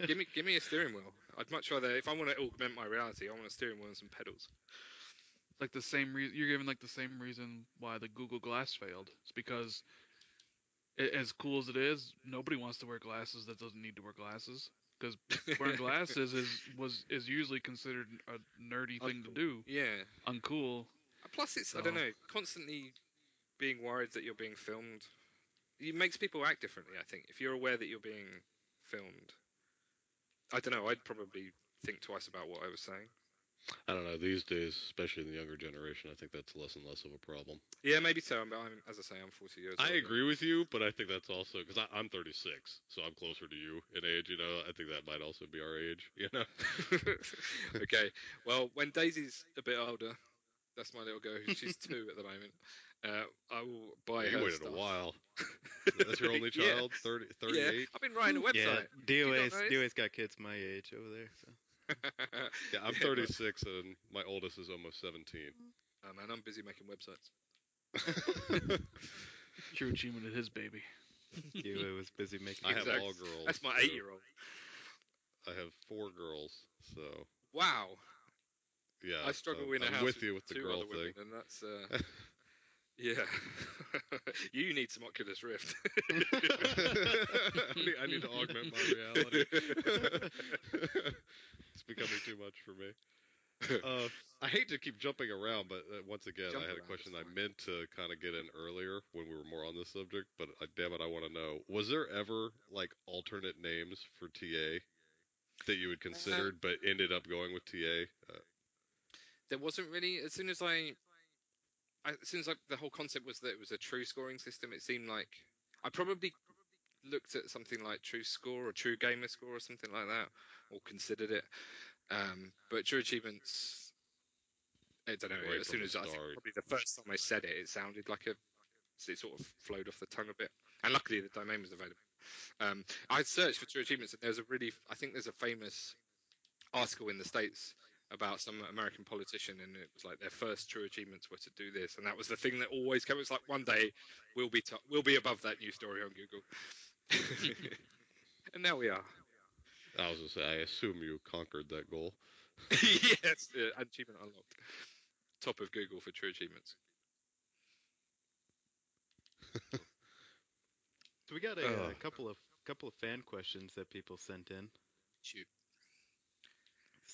S3: Give me a steering wheel. I'd much rather, if I want to augment my reality, I want a steering wheel and some pedals.
S4: It's like the same reason you're giving, like the same reason why the Google Glass failed. It's because, as cool as it is, nobody wants to wear glasses that doesn't need to wear glasses. Because wearing glasses is usually considered a nerdy thing to do.
S3: Yeah.
S4: Uncool.
S3: Plus, I don't know, constantly being worried that you're being filmed. It makes people act differently, I think. If you're aware that you're being filmed, I don't know, I'd probably think twice about what I was saying.
S2: I don't know, these days, especially in the younger generation, I think that's less and less of a problem.
S3: Yeah, maybe so. As I say, I'm 40 years old.
S2: I agree with you, but I think that's also, because I'm 36, so I'm closer to you in age, I think that might also be our age,
S3: Okay, well, when Daisy's a bit older, that's my little girl, she's 2 at the moment, I will buy her
S2: You waited
S3: stuff.
S2: a while. That's your only child? 38?
S3: Yeah, I've been writing a website.
S1: Yeah, DOA's got kids my age over there, so.
S2: Yeah, I'm 36 and my oldest is almost 17.
S3: Oh man, I'm busy making websites.
S4: True achievement of his baby.
S1: DOA was busy making.
S2: I have all girls.
S3: That's my 8-year-old.
S2: I have 4 girls, so.
S3: Wow.
S2: Yeah.
S3: I struggle in a house
S2: with you with the
S3: 2
S2: girl
S3: other women,
S2: thing.
S3: and that's yeah. You need some Oculus Rift.
S2: I need to augment my reality. It's becoming too much for me. I hate to keep jumping around, but once again, I had a question I meant to kind of get in earlier when we were more on this subject, but damn it, I want to know, was there ever, like, alternate names for TA? that you had considered, but ended up going with TA?
S3: There wasn't really. As soon as the whole concept was that it was a true scoring system, it seemed like I probably looked at something like True Score or True Gamer Score or something like that, or considered it. But True Achievements, I don't know.
S2: Right
S3: as soon as I think
S2: start.
S3: probably the first time I said it, it sounded like it sort of flowed off the tongue a bit. And luckily the domain was available. I searched for True Achievements, and I think there's a famous article in the States about some American politician, and it was like their first true achievements were to do this, and that was the thing that always came. It's like one day we'll be above that news story on Google, and now we are.
S2: I was gonna say, I assume you conquered that goal.
S3: Yes, achievement unlocked. Top of Google for true achievements.
S1: So we got a couple of fan questions that people sent in.
S3: Shoot.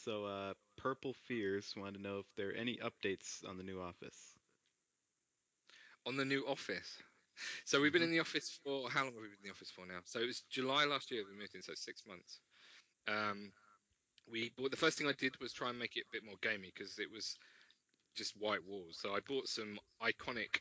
S1: So Purple Fears wanted to know if there are any updates on the new Office.
S3: On the new Office. So we've been in the office for, how long have we been in the office for now? So it was July last year we moved in, so 6 months. The first thing I did was try and make it a bit more gamey, because it was just white walls. So I bought some iconic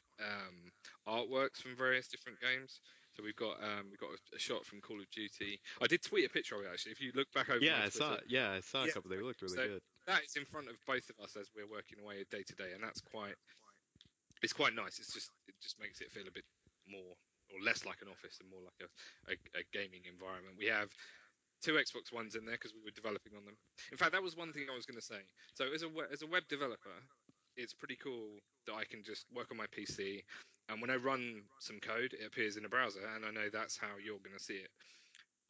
S3: artworks from various different games. So we've got a shot from Call of Duty. I did tweet a picture of it actually. If you look back over,
S1: I saw a couple. They looked really good.
S3: That is in front of both of us as we're working away day to day, and it's quite nice. It just makes it feel a bit more or less like an office and more like a gaming environment. We have 2 Xbox Ones in there because we were developing on them. In fact, that was one thing I was going to say. So as a web developer, it's pretty cool that I can just work on my PC, and when I run some code, it appears in a browser, and I know that's how you're going to see it.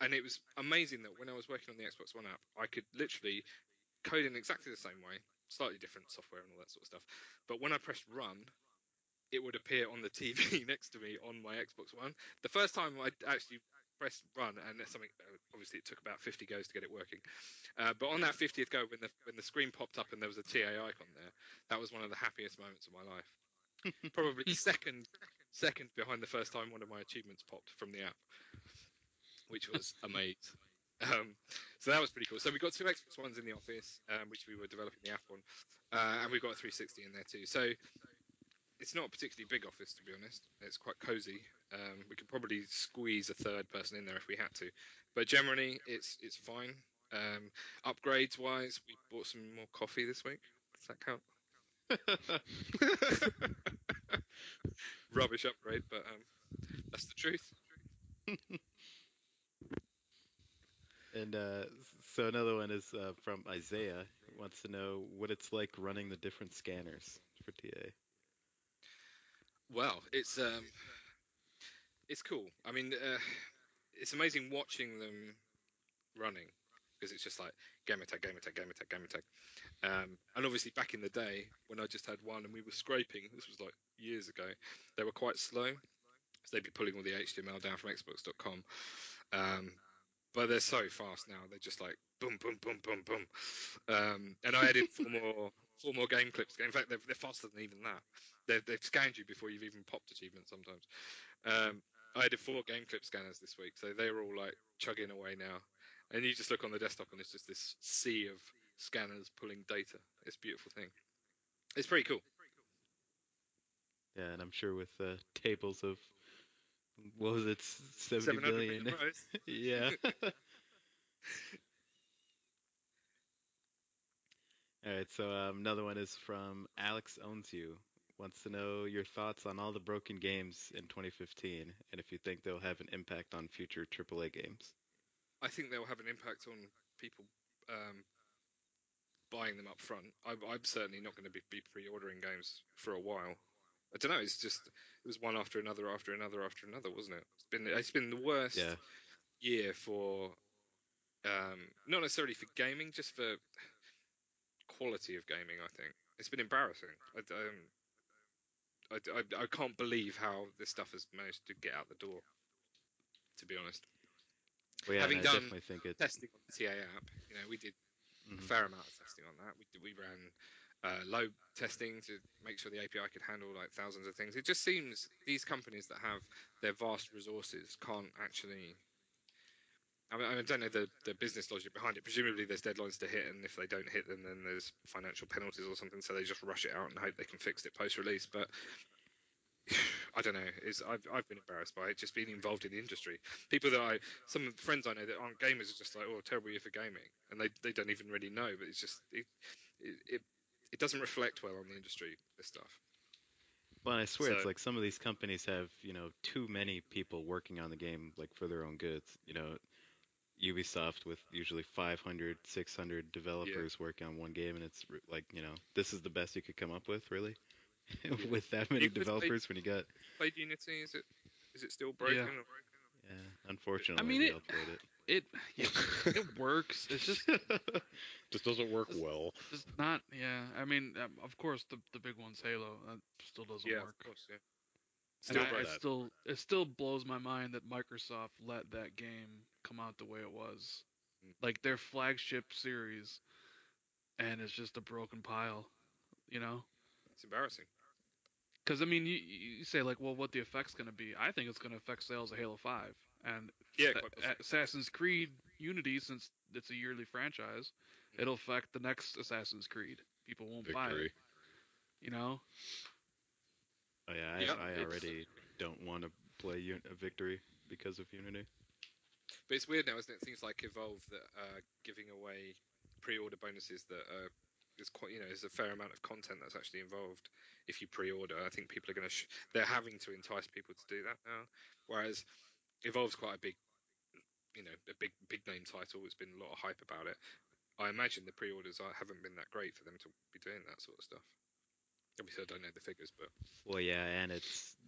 S3: And it was amazing that when I was working on the Xbox One app, I could literally code in exactly the same way, slightly different software and all that sort of stuff. But when I pressed run, it would appear on the TV next to me on my Xbox One. The first time I actually pressed run, and something, obviously it took about 50 goes to get it working. But on that 50th go, when the screen popped up and there was a TA icon there, that was one of the happiest moments of my life. Probably second behind the first time one of my achievements popped from the app, which was amazing. So that was pretty cool. So we got 2 Xbox Ones in the office, which we were developing the app on, and we've got a 360 in there too. So it's not a particularly big office, to be honest. It's quite cozy. We could probably squeeze a third person in there if we had to, but generally it's fine. Upgrades wise, we bought some more coffee this week. Does that count? Rubbish upgrade, but that's the truth.
S1: And so another one is from Isaiah. He wants to know what it's like running the different scanners for TA.
S3: Well, it's cool. I mean, it's amazing watching them running, because it's just like gamer tag. And obviously back in the day when I just had one and we were scraping, this was like years ago, they were quite slow. So they'd be pulling all the HTML down from Xbox.com. But they're so fast now. They're just like boom, boom, boom, boom, boom. And I added four more game clips. In fact, they're faster than even that. They've scanned you before you've even popped achievements sometimes. I added 4 game clip scanners this week, so they're all like chugging away now. And you just look on the desktop and it's just this sea of scanners pulling data. It's a beautiful thing. It's pretty cool.
S1: Yeah, and I'm sure with tables of, what was it, 70 billion? Yeah. All right, so another one is from Alex Owns You. Wants to know your thoughts on all the broken games in 2015, and if you think they'll have an impact on future AAA games.
S3: I think they'll have an impact on people buying them up front. I'm certainly not going to be pre-ordering games for a while. I don't know. It was one after another, wasn't it? It's been the worst year for not necessarily for gaming, just for quality of gaming. I think it's been embarrassing. I can't believe how this stuff has managed to get out the door, to be honest.
S1: Well, yeah,
S3: having done
S1: testing
S3: on the TA app, we did a fair amount of testing on that. We ran load testing to make sure the API could handle like thousands of things. It just seems these companies that have their vast resources can't actually I mean, I don't know the business logic behind it. Presumably, there's deadlines to hit, and if they don't hit them, then there's financial penalties or something. So they just rush it out and hope they can fix it post-release. But I don't know. I've been embarrassed by it, just being involved in the industry. Some friends I know that aren't gamers are just like, oh, terrible year for gaming, and they don't even really know. But it's just it doesn't reflect well on the industry, this stuff.
S1: Well, I swear it's like some of these companies have, too many people working on the game, like for their own goods. Ubisoft with usually 500, 600 developers working on one game, and it's like, this is the best you could come up with, really? With that many developers when you got...
S3: Played Unity, is it still broken?
S4: Yeah.
S1: Yeah, unfortunately,
S4: I mean,
S1: we all played it.
S4: It works. It's just
S2: doesn't work well.
S4: Just not. Yeah. I mean, of course, the big one's Halo. That still doesn't work.
S3: Of course, yeah.
S4: It still blows my mind that Microsoft let that game come out the way it was, like their flagship series, and it's just a broken pile.
S3: It's embarrassing.
S4: Because I mean, you say like, well, what the effect's going to be? I think it's going to affect sales of Halo 5 and Assassin's Creed Unity, since it's a yearly franchise. It'll affect the next Assassin's Creed. People won't buy it.
S1: Oh yeah, I already don't want to play a Victory because of Unity.
S3: But it's weird now, isn't it? Things like Evolve that are giving away pre-order bonuses that is quite, there's a fair amount of content that's actually involved if you pre-order. I think people are going to they're having to entice people to do that now. Whereas Evolve's quite a big, a big name title. There's been a lot of hype about it. I imagine the pre-orders haven't been that great for them to be doing that sort of stuff. Obviously, I don't know the figures, but
S1: well, yeah, and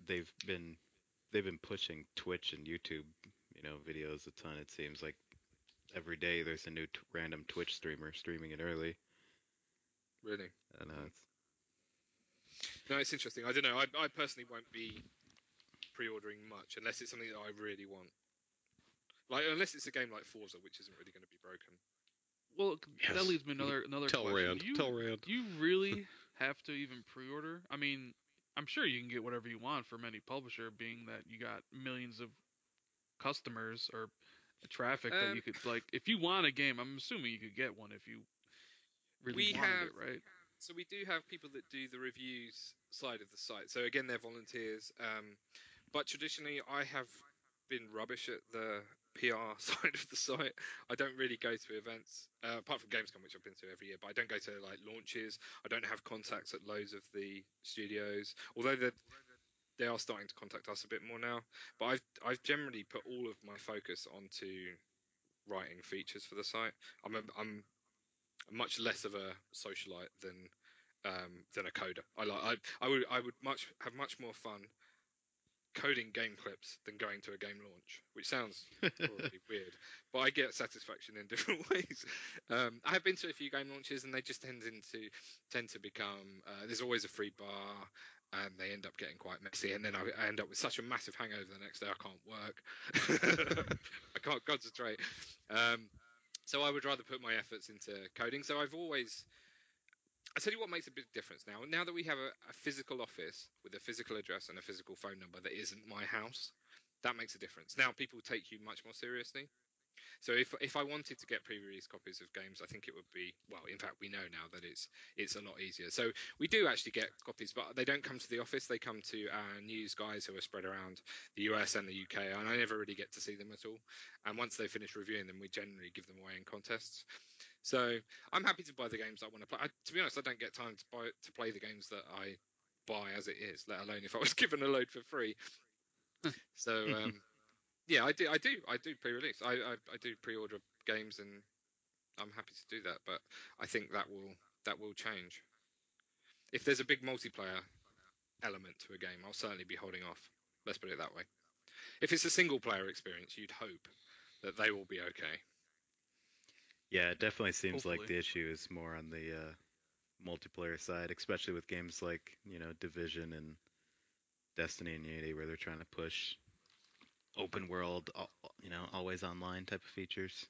S1: they've been pushing Twitch and YouTube, videos a ton. It seems like every day there's a new random Twitch streamer streaming it early.
S3: Really?
S1: I know.
S3: No, it's interesting. I don't know. I personally won't be pre-ordering much unless it's something that I really want. Like unless it's a game like Forza, which isn't really going to be broken.
S4: Well, that leads me another
S2: Tell
S4: question.
S2: Rand.
S4: Do you really have to even pre-order? I mean, I'm sure you can get whatever you want from any publisher, being that you got millions of customers or traffic that you could, like, if you want a game, I'm assuming you could get one if you really wanted it, right?
S3: So we do have people that do the reviews side of the site. So again, they're volunteers. But traditionally, I have been rubbish at the PR side of the site. I don't really go to events, apart from Gamescom, which I've been to every year, but I don't go to like launches. I don't have contacts at loads of the studios, although they are starting to contact us a bit more now. But I've generally put all of my focus onto writing features for the site. I'm much less of a socialite than a coder. I would have much more fun coding game clips than going to a game launch, which sounds probably weird, but I get satisfaction in different ways. I have been to a few game launches, and they just tend to become there's always a free bar, and they end up getting quite messy, and then I end up with such a massive hangover the next day I can't work. I can't concentrate. So I would rather put my efforts into coding. So I tell you what makes a big difference now. Now that we have a physical office with a physical address and a physical phone number that isn't my house, that makes a difference. Now people take you much more seriously. So if I wanted to get pre-release copies of games, I think it would be, well, in fact, we know now that it's a lot easier. So we do actually get copies, but they don't come to the office. They come to our news guys who are spread around the US and the UK, and I never really get to see them at all. And once they finish reviewing them, we generally give them away in contests. So I'm happy to buy the games I want to play. To be honest, I don't get time to play the games that I buy as it is, let alone if I was given a load for free. So yeah, I do pre-release. I do pre-order games, and I'm happy to do that. But I think that will change. If there's a big multiplayer element to a game, I'll certainly be holding off. Let's put it that way. If it's a single player experience, you'd hope that they will be okay.
S1: Yeah, it definitely seems like the issue is more on the multiplayer side, especially with games like, Division and Destiny and Unity, where they're trying to push open world, always online type of features.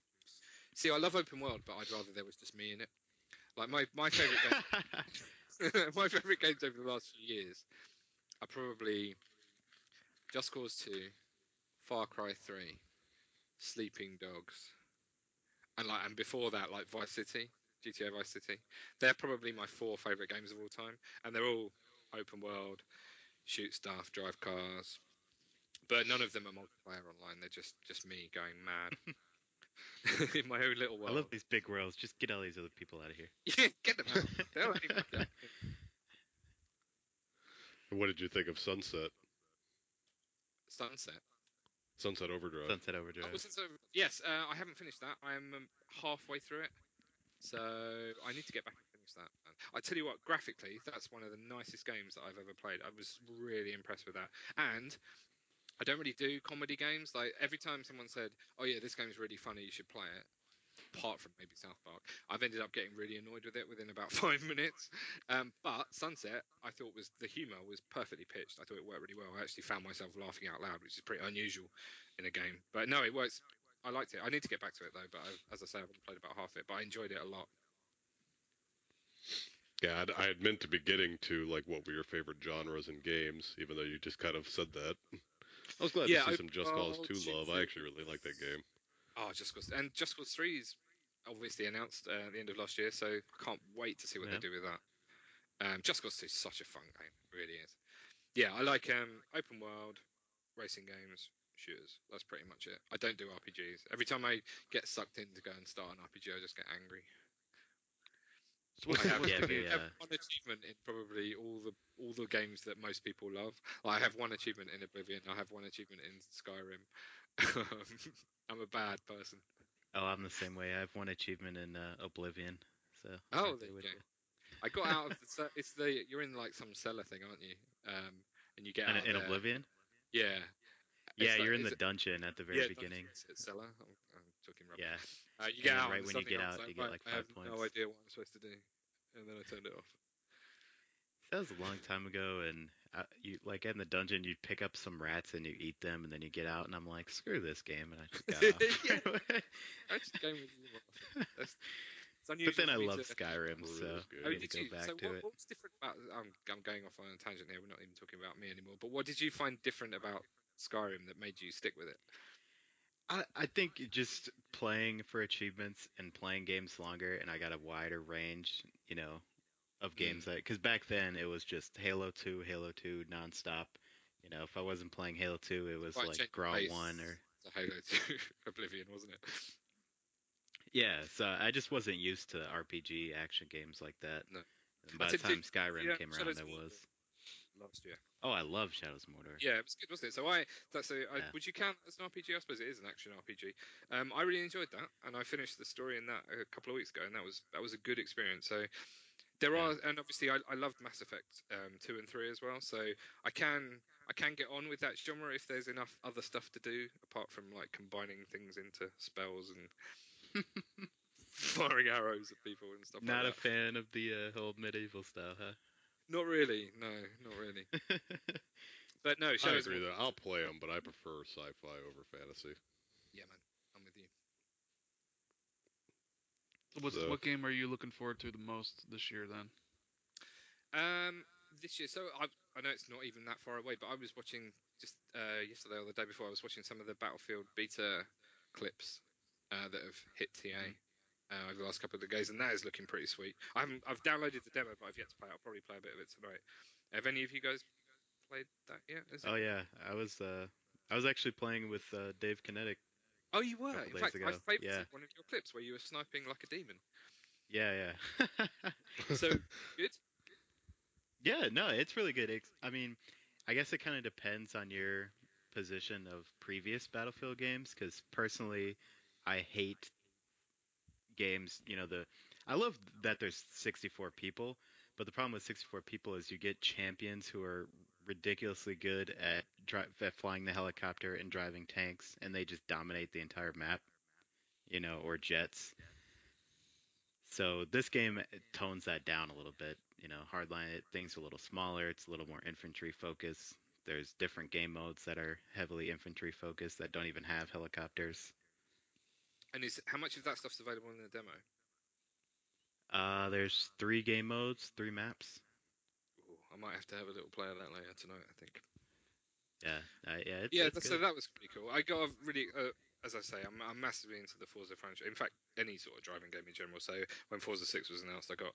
S3: See, I love open world, but I'd rather there was just me in it. Like my favorite game, my favorite games over the last few years are probably Just Cause 2, Far Cry 3, Sleeping Dogs, and before that, like Vice City, GTA Vice City. They're probably my 4 favourite games of all time, and they're all open world, shoot stuff, drive cars, but none of them are multiplayer online. They're just me going mad in my own little
S1: I
S3: world.
S1: love these big worlds. Just get all these other people out of here.
S3: Yeah, get them out. They're only fucking-
S2: And what did you think of Sunset
S3: Sunset.
S2: Overdrive?
S1: Sunset Overdrive.
S3: Yes, I haven't finished that. I'm halfway through it, so I need to get back and finish that. I tell you what, graphically, that's one of the nicest games that I've ever played. I was really impressed with that. And I don't really do comedy games. Like every time someone said, "Oh yeah, this game's really funny, you should play it," apart from maybe South Park, I've ended up getting really annoyed with it within about 5 minutes. But Sunset, I thought the humour was perfectly pitched. I thought it worked really well. I actually found myself laughing out loud, which is pretty unusual in a game. But no, it works. I liked it. I need to get back to it though. But as I say, I've only played about half it. But I enjoyed it a lot.
S2: Yeah, I had meant to be getting to like what were your favorite genres in games, even though you just kind of said that. I was glad to see some Just Cause 2 love. I actually really like that game.
S3: Oh, Just Cause 3 is obviously announced at the end of last year, so I can't wait to see what they do with that. Just Cause 2 is such a fun game, it really is. Yeah, I like open world racing games, shooters. That's pretty much it. I don't do RPGs. Every time I get sucked in to go and start an RPG, I just get angry.
S4: So what's
S3: I have,
S4: the
S3: I
S4: game?
S3: have one achievement in probably all the games that most people love. Like, I have one achievement in Oblivion. I have one achievement in Skyrim. I'm a bad person.
S1: Oh, I'm the same way. I have one achievement in Oblivion. So.
S3: There you go. I got out of you're in like some cellar thing, aren't you? And you get out
S1: in
S3: there.
S1: Oblivion.
S3: Yeah.
S1: Yeah, you're in the dungeon at the very beginning.
S3: Cellar. I'm talking rubbish.
S1: Yeah.
S3: You get out
S1: right when you get out, you get like 5
S3: I
S1: points.
S3: have no idea what I'm supposed to do, and then I turned it off.
S1: That was a long time ago, and you like in the dungeon, you pick up some rats and you eat them, and then you get out, and I'm like, screw this game, and I just got off.
S3: That's game with
S1: but then I love Skyrim, so I need to go back to it.
S3: What's different about? I'm going off on a tangent here. We're not even talking about me anymore. But what did you find different about Skyrim that made you stick with it?
S1: I think just playing for achievements and playing games longer, and I got a wider range, of games because back then it was just Halo 2 nonstop. If I wasn't playing Halo 2, it was like Gra 1 or
S3: Halo 2 Oblivion, wasn't it?
S1: Yeah, so I just wasn't used to RPG action games like that.
S3: No.
S1: And by the time Skyrim came around, I was.
S3: Last year.
S1: Oh, I love Shadows of Mordor.
S3: Yeah, it was good, wasn't it? So would you count as an RPG? I suppose it is an action RPG. I really enjoyed that, and I finished the story in that a couple of weeks ago, and that was a good experience. So there are, and obviously I loved Mass Effect 2 and 3 as well. So I can get on with that genre if there's enough other stuff to do apart from like combining things into spells and firing arrows at people and stuff.
S1: Not a fan of the whole medieval style, huh?
S3: Not really. No, not really. But no,
S2: I agree though. I'll play them, but I prefer sci-fi over fantasy.
S3: Yeah, man, I'm with you.
S4: What game are you looking forward to the most this year then?
S3: This year, so I know it's not even that far away, but I was watching just yesterday or the day before. I was watching some of the Battlefield beta clips that have hit TA over the last couple of days, and that is looking pretty sweet. I've downloaded the demo, but I've yet to play it. I'll probably play a bit of it tonight. Have any of you guys played that yet?
S1: Oh yeah, I was actually playing with Dave Kinetic.
S3: Oh, you were. In fact, I favorited one of your clips where you were sniping like a demon.
S1: Yeah.
S3: So good.
S1: Yeah, no, it's really good. I mean, I guess it kind of depends on your position of previous Battlefield games, because personally, I hate games. I love that there's 64 people, but the problem with 64 people is you get champions who are ridiculously good at flying the helicopter and driving tanks, and they just dominate the entire map, or jets. So this game tones that down a little bit. Hardline, things are a little smaller. It's a little more infantry focused. There's different game modes that are heavily infantry focused that don't even have helicopters.
S3: And how much of that stuff's available in the demo?
S1: There's 3 game modes, 3 maps.
S3: Ooh, I might have to have a little play of that later tonight, I think.
S1: Yeah,
S3: it's so good. That was pretty cool. I got a really as I say, I'm massively into the Forza franchise. In fact, any sort of driving game in general. So when Forza 6 was announced, I got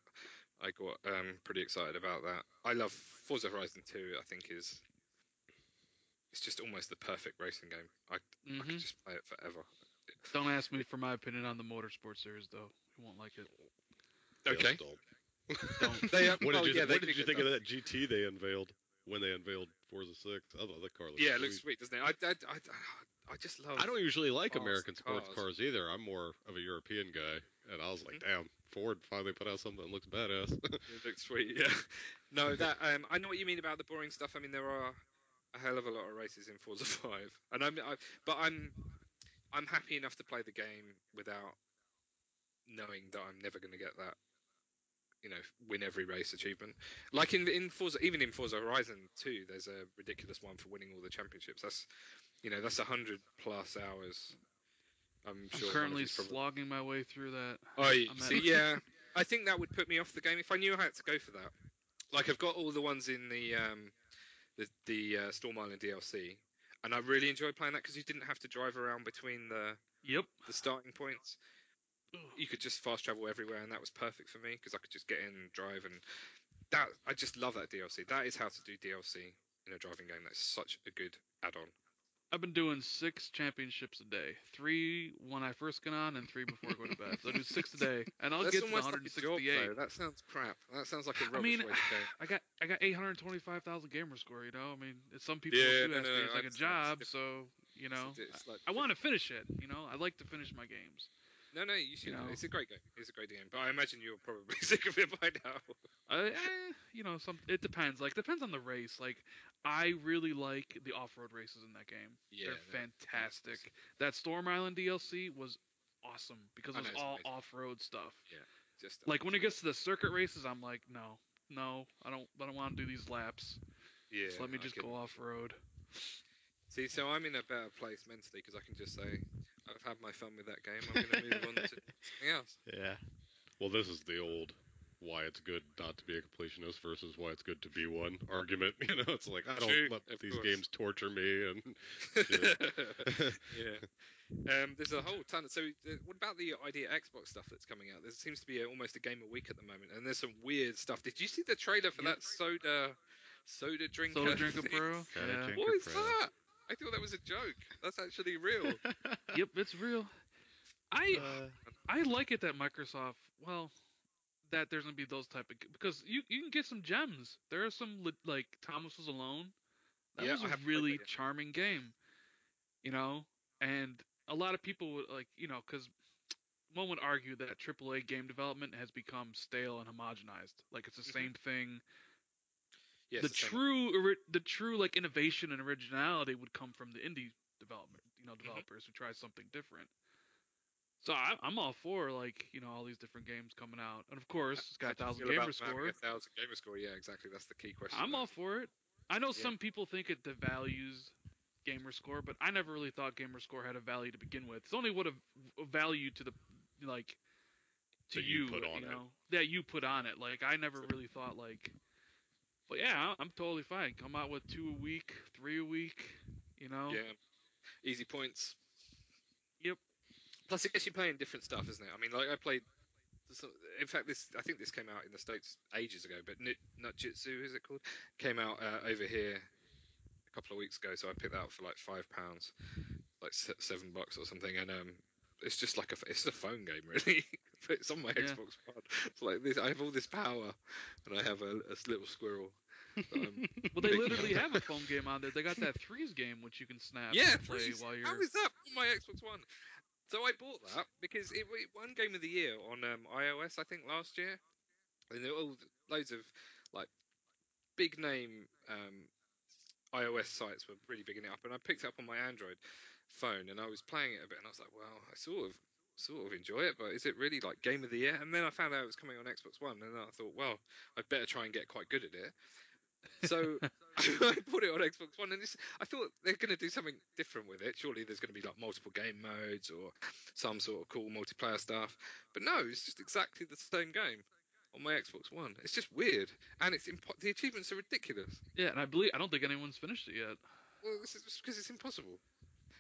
S3: pretty excited about that. I love Forza Horizon 2. I think it's just almost the perfect racing game. I could just play it forever.
S4: Don't ask me for my opinion on the Motorsport series, though. You won't like it.
S3: Okay.
S4: Don't.
S2: What did you think of that GT they unveiled when they unveiled Forza 6? I thought that car looked
S3: it looks sweet, doesn't it? I just love.
S2: I don't usually like American
S3: cars.
S2: sports cars either. I'm more of a European guy, and I was like, damn, Ford finally put out something that looks badass.
S3: It looks sweet, yeah. No, that I know what you mean about the boring stuff. I mean, there are a hell of a lot of races in Forza 5, and I'm happy enough to play the game without knowing that I'm never going to get that, win every race achievement. Like in Forza, even in Forza Horizon 2, there's a ridiculous one for winning all the championships. That's 100+ hours. I'm sure.
S4: I'm currently slogging my way through that.
S3: Oh, yeah. I think that would put me off the game if I knew I had to go for that. Like I've got all the ones in the Storm Island DLC, and I really enjoyed playing that because you didn't have to drive around between the starting points. You could just fast travel everywhere, and that was perfect for me because I could just get in and drive, and that I just love that DLC. That is how to do DLC in a driving game. That's such a good add-on.
S4: I've been doing 6 championships a day. 3 when I first get on, and 3 before I go to bed. So I do 6 a day, and I'll get to 168.
S3: Like a job, that sounds crap. That sounds like a rubbish way to go.
S4: I got 825,000 gamer score. I mean, some people do it's like a job. So
S3: it's like
S4: I want to finish it. I like to finish my games.
S3: No, you should. It's a great game. It's a great game. But I imagine you're probably sick of it by now.
S4: It depends. Like, depends on the race. Like, I really like the off-road races in that game.
S3: Yeah,
S4: they're fantastic. Awesome. That Storm Island DLC was awesome because it was all amazing. Off-road stuff.
S3: Yeah, just
S4: like when it gets to the circuit races, I'm like, no, I don't want to do these laps.
S3: Yeah,
S4: just let me just go off-road.
S3: See, so I'm in a better place mentally because I can just say, I've had my fun with that game. I'm going to move on to something else.
S1: Yeah.
S2: Well, this is the old why it's good not to be a completionist versus why it's good to be one argument. It's like, I don't let these games torture me. And
S3: yeah. There's a whole ton. So what about the idea Xbox stuff that's coming out? There seems to be almost a game a week at the moment, and there's some weird stuff. Did you see the trailer for that soda drinker?
S4: Soda drinker pro?
S3: Yeah. What is that? I thought that was a joke. That's actually real.
S4: Yep, it's real. I like it that Microsoft, that there's gonna be those type of, because you can get some gems. There are some like Thomas Was Alone. That was a really charming game, and a lot of people would because one would argue that AAA game development has become stale and homogenized. Like it's the same thing.
S3: Yes,
S4: the true like innovation and originality would come from the indie development, developers who try something different. So I'm all for all these different games coming out, and of course it's got 1,000 gamer score.
S3: 1,000 gamer score, yeah, exactly. That's the key question.
S4: I'm all for it. I know some people think it devalues gamer score, but I never really thought gamer score had a value to begin with. It's only what a value to the to you
S2: put on it.
S4: That you put on it. Like I never really thought But yeah, I'm totally fine. Come out with 2 a week, 3 a week,
S3: Yeah, easy points.
S4: Yep.
S3: Plus, it gets you playing different stuff, isn't it? I mean, I played. In fact, I think this came out in the States ages ago, but Nutjitsu, is it called? Came out over here a couple of weeks ago, so I picked that up for like £5, like $7 or something, and it's just like it's a phone game, really. But it's on my Xbox One. It's like this. I have all this power, and I have a little squirrel.
S4: Well, they literally have a phone game on there. They got that Threes game, which you can snap and play while you're.
S3: How is that on my Xbox One? So I bought that because it won Game of the Year on iOS, I think, last year. And there were loads of big name iOS sites were really bigging it up, and I picked it up on my Android phone, and I was playing it a bit, and I was like, well, I sort of enjoy it, but is it really like Game of the Year? And then I found out it was coming on Xbox One, and I thought, well, I'd better try and get quite good at it. So I put it on Xbox One, and I thought they're going to do something different with it. Surely there's going to be like multiple game modes or some sort of cool multiplayer stuff. But no, it's just exactly the same game on my Xbox One. It's just weird, and the achievements are ridiculous.
S4: Yeah, and I don't think anyone's finished it yet.
S3: Well, this is just because it's impossible.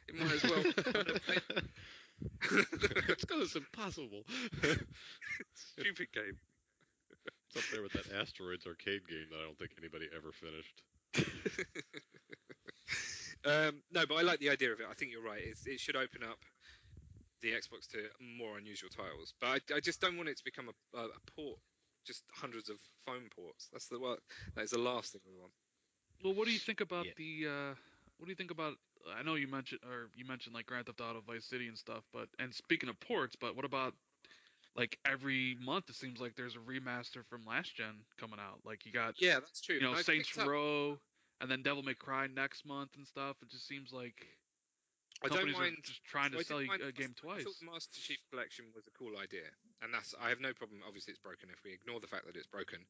S3: It might as well.
S2: It's because it's impossible.
S3: Stupid game.
S2: It's up there with that Asteroids arcade game that I don't think anybody ever finished.
S3: No, but I like the idea of it. I think you're right. It should open up the Xbox to more unusual titles. But I just don't want it to become a port, just hundreds of phone ports. That is the last thing we want.
S4: Well, what do you think about what do you think about? I know you mentioned like Grand Theft Auto, Vice City, and stuff. And speaking of ports, but what about like every month? It seems like there's a remaster from last gen coming out. Like you got
S3: that's true.
S4: Saints Row, and then Devil May Cry next month and stuff. It just seems like companies are just trying to sell you a game twice.
S3: I thought the Master Chief Collection was a cool idea, and I have no problem. Obviously, it's broken. If we ignore the fact that it's broken,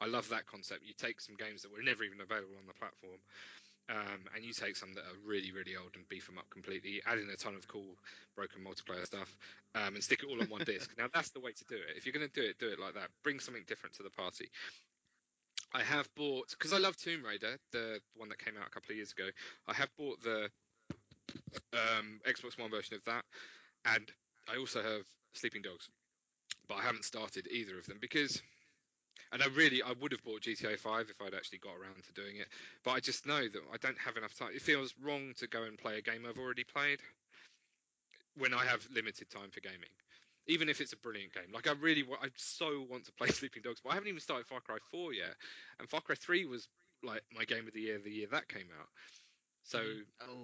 S3: I love that concept. You take some games that were never even available on the platform, and you take some that are really, really old and beef them up completely, add in a ton of cool broken multiplayer stuff, and stick it all on one disc. Now, that's the way to do it. If you're going to do it like that. Bring something different to the party. I have bought, because I love Tomb Raider, the one that came out a couple of years ago, I have bought the Xbox One version of that, and I also have Sleeping Dogs, but I haven't started either of them because... And I would have bought GTA 5 if I'd actually got around to doing it. But I just know that I don't have enough time. It feels wrong to go and play a game I've already played when I have limited time for gaming. Even if it's a brilliant game. Like, I so want to play Sleeping Dogs, but I haven't even started Far Cry 4 yet. And Far Cry 3 was, like, my game of the year that came out. So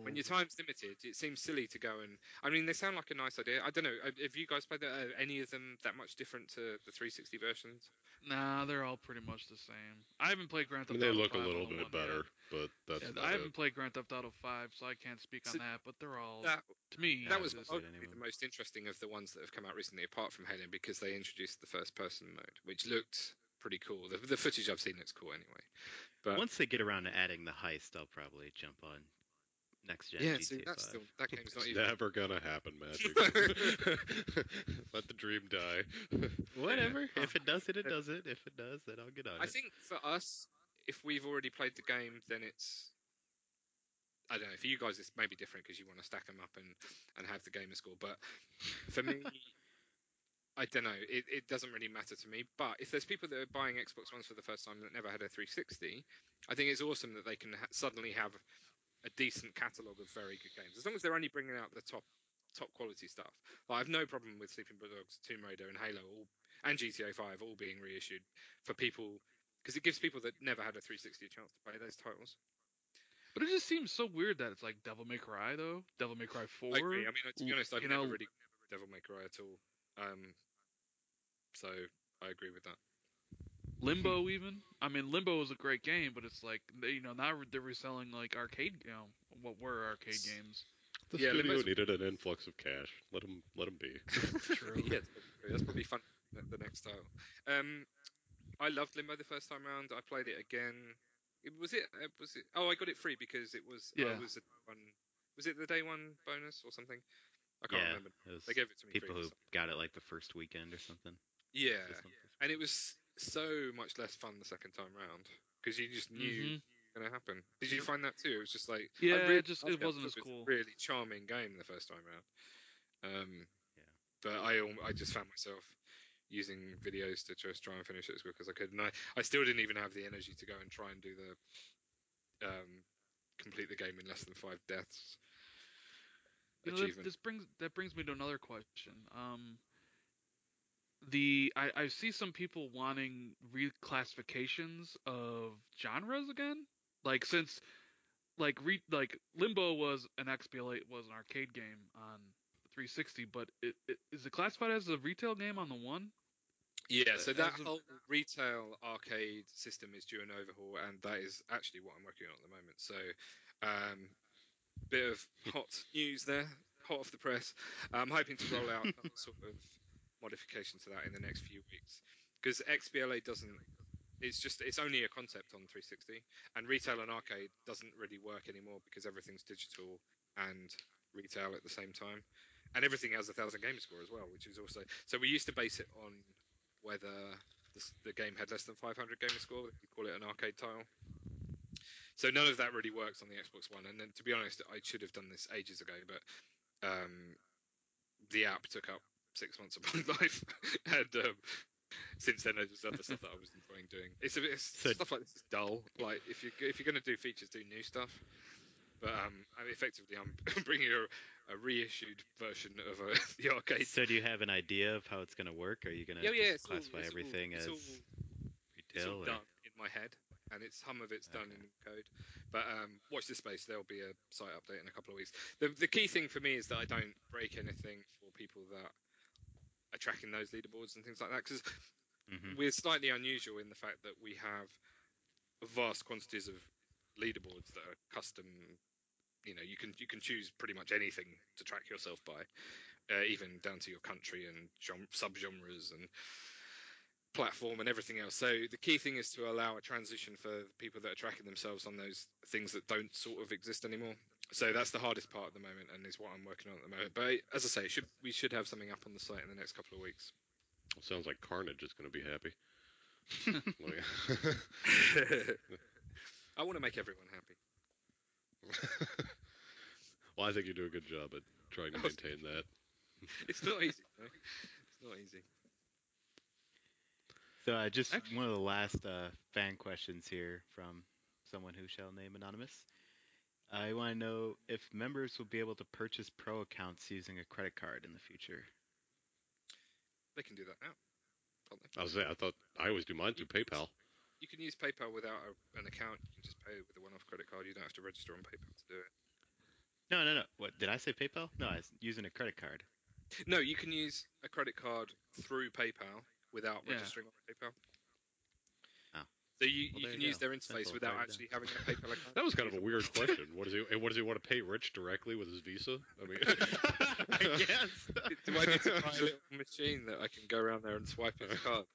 S3: when your time's limited, it seems silly to go and... I mean, they sound like a nice idea. I don't know. Have you guys played any of them that much different to the 360 versions?
S4: Nah, they're all pretty much the same. I haven't played Grand Theft
S2: Auto 5. They look
S4: 5
S2: a little bit better, but that's
S4: I haven't played Grand Theft Auto 5, so I can't speak on that, but they're all... to me...
S3: That was probably the most interesting of the ones that have come out recently, apart from Halo, because they introduced the first-person mode, which looked pretty cool. The footage I've seen looks cool anyway. But
S1: once they get around to adding the heist, I'll probably jump on next gen.
S3: Yeah,
S1: GTA
S3: see,
S1: 5.
S3: That game's not
S2: it's
S3: even...
S2: never gonna happen, Magic. Let the dream die.
S1: Whatever. If it does it, it does it. If it does, then I'll get on it.
S3: I think for us, if we've already played the game, then it's... I don't know, for you guys it's maybe different because you want to stack them up and have the gamer score, but for me... I don't know. It doesn't really matter to me. But if there's people that are buying Xbox Ones for the first time that never had a 360, I think it's awesome that they can suddenly have a decent catalogue of very good games. As long as they're only bringing out the top quality stuff. Like, I have no problem with Sleeping Dogs, Tomb Raider, and Halo, and GTA 5 all being reissued for people, because it gives people that never had a 360 a chance to play those titles.
S4: But it just seems so weird that it's like Devil May Cry, though. Devil May Cry 4.
S3: I agree. I mean, to be honest, I've never really Devil May Cry at all. So I agree with that.
S4: Limbo, even. I mean, Limbo is a great game, but it's like now they're reselling like arcade, what were arcade games.
S2: The studio needed an influx of cash. Let them be.
S4: True.
S3: Yeah, that's probably fun. The next title. I loved Limbo the first time round. I played it again. Was it? Oh, I got it free because it was.
S4: Yeah.
S3: Was it the day one bonus or something? I can't remember.
S1: They
S3: gave it to me.
S1: People who got it like the first weekend or something.
S3: Yeah, and it was so much less fun the second time round because you just knew it was going to happen. Did you find that too? It was just like
S4: it wasn't as cool.
S3: It was a really charming game the first time round. But I just found myself using videos to just try and finish it as quick as I could, and I still didn't even have the energy to go and try and do the complete the game in less than 5 deaths.
S4: That brings me to another question. I see some people wanting reclassifications of genres again. Like since Limbo was an arcade game on 360, but is it classified as a retail game on the One?
S3: Yeah, so that whole retail arcade system is due an overhaul, and that is actually what I'm working on at the moment. So, bit of hot news there, hot off the press. I'm hoping to roll out some sort of modification to that in the next few weeks, because XBLA it's only a concept on 360, and retail and arcade doesn't really work anymore because everything's digital and retail at the same time, and everything has 1,000 gamer score as well, which is also... So we used to base it on whether the game had less than 500 gamer score. We call it an arcade tile. So none of that really works on the Xbox One. And then, to be honest, I should have done this ages ago, but the app took up 6 months of my life, and since then there's other stuff that I was enjoying doing. It's stuff like this is dull. Like if you're going to do features, do new stuff. But effectively, I'm bringing a reissued version of the arcade.
S1: So do you have an idea of how it's going to work? Are you going to classify everything as retail?
S3: It's all done in my head, and some of it's done in code. But watch this space. There'll be a site update in a couple of weeks. The key thing for me is that I don't break anything for people that are tracking those leaderboards and things like that, because we're slightly unusual in the fact that we have vast quantities of leaderboards that are custom. You know, you can choose pretty much anything to track yourself by, even down to your country and subgenres and platform and everything else. So the key thing is to allow a transition for people that are tracking themselves on those things that don't sort of exist anymore. So that's the hardest part at the moment, and is what I'm working on at the moment. But as I say, we should have something up on the site in the next couple of weeks.
S2: Sounds like Carnage is going to be happy.
S3: I want to make everyone happy.
S2: Well, I think you do a good job at trying to maintain that.
S3: It's not easy. Right? It's not easy.
S1: So just one of the last fan questions here from someone who shall name anonymous. I want to know if members will be able to purchase pro accounts using a credit card in the future.
S3: They can do that now, can't
S2: I
S3: they?
S2: thought I always do mine through PayPal.
S3: You can use PayPal without an account. You can just pay with a one-off credit card. You don't have to register on PayPal to do it.
S1: No. What, did I say PayPal? No, I was using a credit card.
S3: No, you can use a credit card through PayPal without registering on PayPal.
S1: Oh.
S3: So you can use their interface without actually having a PayPal account.
S2: That was kind of a weird question. What does he want to pay Rich directly with his Visa? I mean,
S1: I guess.
S3: Do I need to buy a little machine that I can go around there and swipe his card?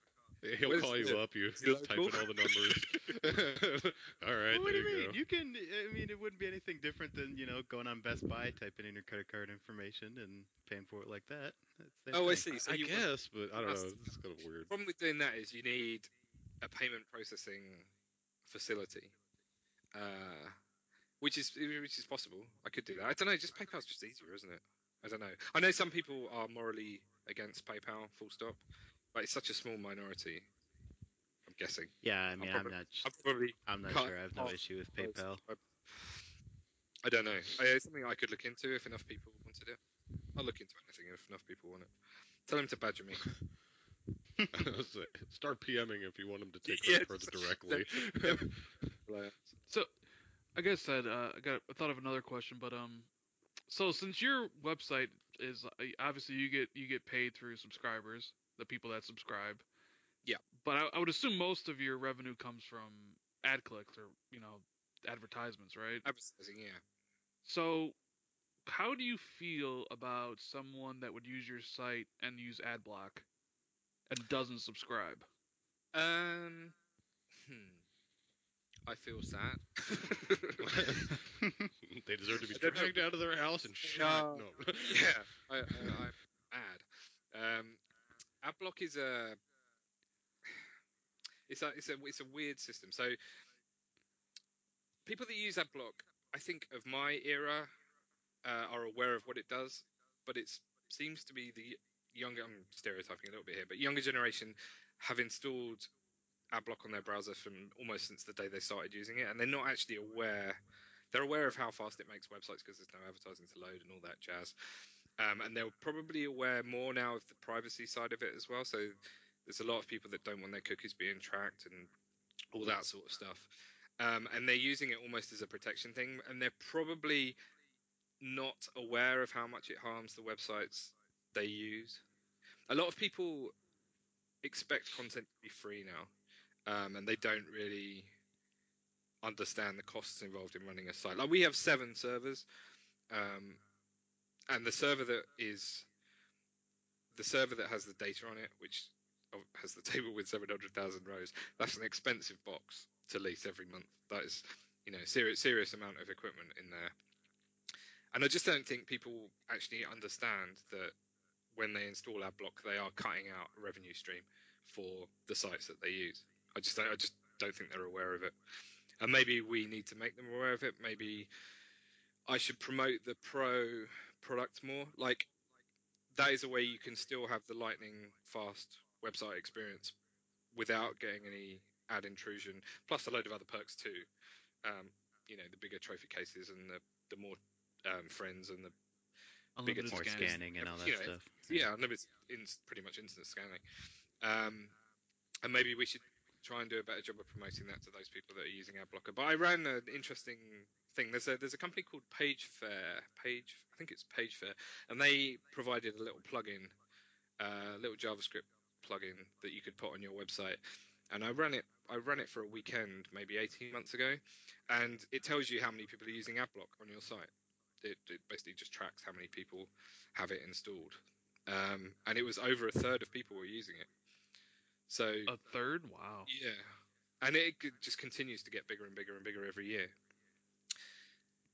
S2: He'll call you up. You just type in all the numbers. All right,
S1: What do you mean?
S2: go.
S1: You can. I mean, it wouldn't be anything different than going on Best Buy, typing in your credit card information, and paying for it like that.
S3: I see. So
S2: I guess, but I don't know. It's kind of weird.
S3: The problem with doing that is you need a payment processing facility, which is possible. I could do that. I don't know. Just PayPal's just easier, isn't it? I don't know. I know some people are morally against PayPal, full stop. But it's such a small minority, I'm guessing.
S1: Yeah, I mean, I'm not sure. I have no issue with PayPal.
S3: I don't know. It's something I could look into if enough people wanted it. I'll look into anything if enough people want it. Tell him to badger me.
S2: Start PMing if you want him to take credit cards directly.
S4: So, I guess I thought of another question, but so since your website is obviously you get paid through subscribers, the people that subscribe.
S3: Yeah.
S4: But I would assume most of your revenue comes from ad clicks or advertisements, right?
S3: Advertising, yeah.
S4: So, how do you feel about someone that would use your site and use ad block and doesn't subscribe?
S3: I feel sad.
S2: They deserve to be dragged out of their house and shot. No.
S3: Yeah, I'm mad. Adblock is it's a weird system. So people that use Adblock, I think of my era, are aware of what it does, but it seems to be the younger. I'm stereotyping a little bit here, but younger generation have installed Adblock on their browser from almost since the day they started using it, and they're not actually aware. They're aware of how fast it makes websites because there's no advertising to load and all that jazz. And they're probably aware more now of the privacy side of it as well. So there's a lot of people that don't want their cookies being tracked and all that sort of stuff. And they're using it almost as a protection thing. And they're probably not aware of how much it harms the websites they use. A lot of people expect content to be free now. And they don't really understand the costs involved in running a site. Like we have 7 servers. And the server that has the data on it, which has the table with 700,000 rows, that's an expensive box to lease every month. That is, serious amount of equipment in there. And I just don't think people actually understand that when they install Adblock, they are cutting out a revenue stream for the sites that they use. I just don't think they're aware of it. And maybe we need to make them aware of it. Maybe I should promote the Pro product more. Like, that is a way you can still have the lightning fast website experience without getting any ad intrusion, plus a load of other perks too. The bigger trophy cases and the more friends and the
S4: Unlimited
S3: bigger
S1: More scanning and all that stuff.
S3: Yeah, unlimited, pretty much instant scanning. And maybe we should try and do a better job of promoting that to those people that are using ad blocker. But I ran an interesting thing. There's a company called I think it's PageFair, and they provided a little plugin, little JavaScript plugin that you could put on your website. And I ran it for a weekend, maybe 18 months ago, and it tells you how many people are using AdBlock on your site. It basically just tracks how many people have it installed, and it was over a third of people were using it. So
S4: a third, wow.
S3: Yeah, and it just continues to get bigger and bigger and bigger every year.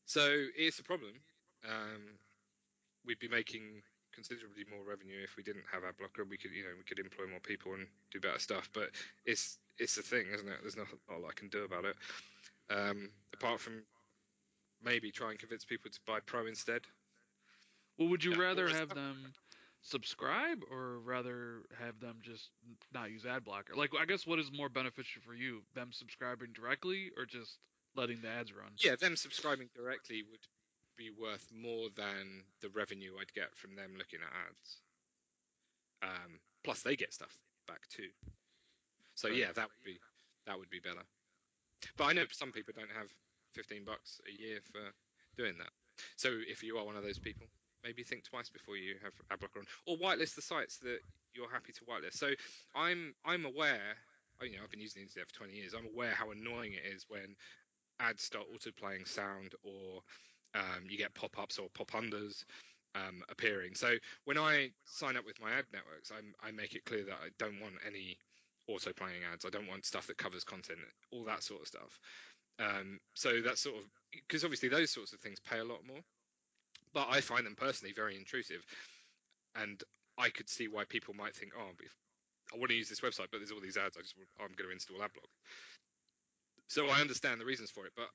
S3: So it's a problem. We'd be making considerably more revenue if we didn't have ad blocker. We could employ more people and do better stuff. But it's a thing, isn't it? There's not a lot I can do about it, apart from maybe try and convince people to buy Pro instead.
S4: Well, would you rather have them subscribe or rather have them just not use ad blocker? Like, I guess what is more beneficial for you, them subscribing directly or just letting the ads run?
S3: Yeah, them subscribing directly would be worth more than the revenue I'd get from them looking at ads. Plus they get stuff back too. So right. Yeah, that would be better. But I know some people don't have $15 a year for doing that. So if you are one of those people, maybe think twice before you have AdBlocker on, or whitelist the sites that you're happy to whitelist. So I'm aware, I've been using the internet for 20 years. I'm aware how annoying it is when ads start auto-playing sound, or you get pop-ups or pop-unders appearing. So when I sign up with my ad networks, I make it clear that I don't want any auto-playing ads. I don't want stuff that covers content, all that sort of stuff. So that's sort of, because obviously those sorts of things pay a lot more, but I find them personally very intrusive, and I could see why people might think, I want to use this website, but there's all these ads. I'm going to install AdBlock. So I understand the reasons for it, but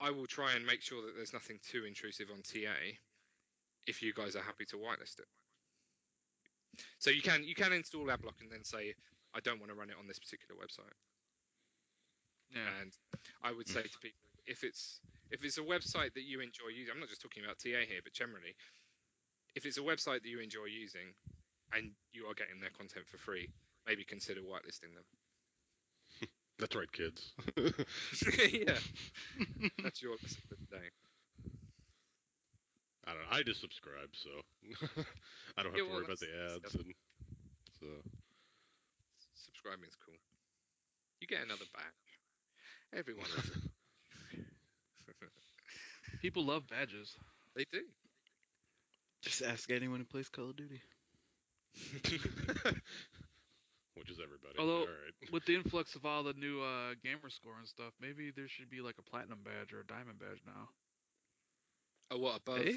S3: I will try and make sure that there's nothing too intrusive on TA if you guys are happy to whitelist it. So you can install AdBlock and then say, I don't want to run it on this particular website.
S4: Yeah.
S3: And I would say to people, if it's a website that you enjoy using, I'm not just talking about TA here, but generally, if it's a website that you enjoy using and you are getting their content for free, maybe consider whitelisting them.
S2: That's right, kids.
S3: Yeah. That's your lesson for today.
S2: I don't know. I just subscribe, so I don't have to worry about the ads. And so
S3: subscribing's cool. You get another badge. Everyone loves it.
S4: People love badges.
S3: They do.
S1: Just ask anyone who plays Call of Duty.
S2: Which is everybody.
S4: Although,
S2: all right.
S4: With the influx of all the new gamer score and stuff, maybe there should be like a platinum badge or a diamond badge now.
S3: Oh, what, above?
S1: Hey?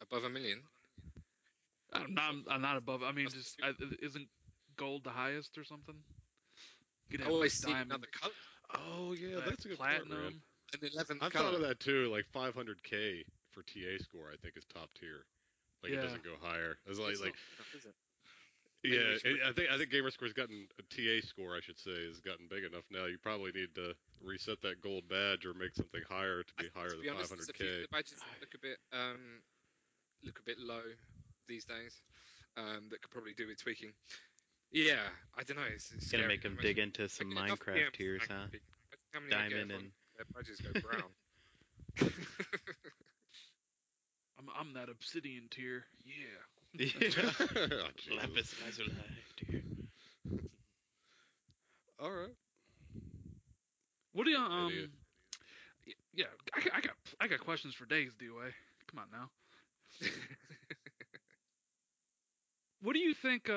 S3: Above 1 million?
S4: I'm not above. I mean, just isn't gold the highest or something? You could have
S3: I see
S4: diamond.
S3: another color.
S2: Oh yeah, that's a good
S4: platinum.
S2: point, man.
S3: An 11th
S2: I've
S3: color.
S2: thought of that too. Like 500K for TA score, I think is top tier. Like it doesn't go higher. It's like
S3: enough, is it?
S2: Yeah, I think Gamerscore's gotten a TA score, I should say, has gotten big enough now. You probably need to reset that gold badge or make something higher to be higher than 500K.
S3: The badges look a bit low these days. That could probably do with tweaking. Yeah, I don't know. It's
S1: gonna make them dig into some Minecraft tiers, huh? Diamond and
S3: their badges go brown.
S4: I'm that obsidian tier. Yeah.
S2: Oh,
S1: Lapis lazuli tier.
S2: all right.
S4: What do you Yeah, I got questions for days, DOA. Come on now. What do you think,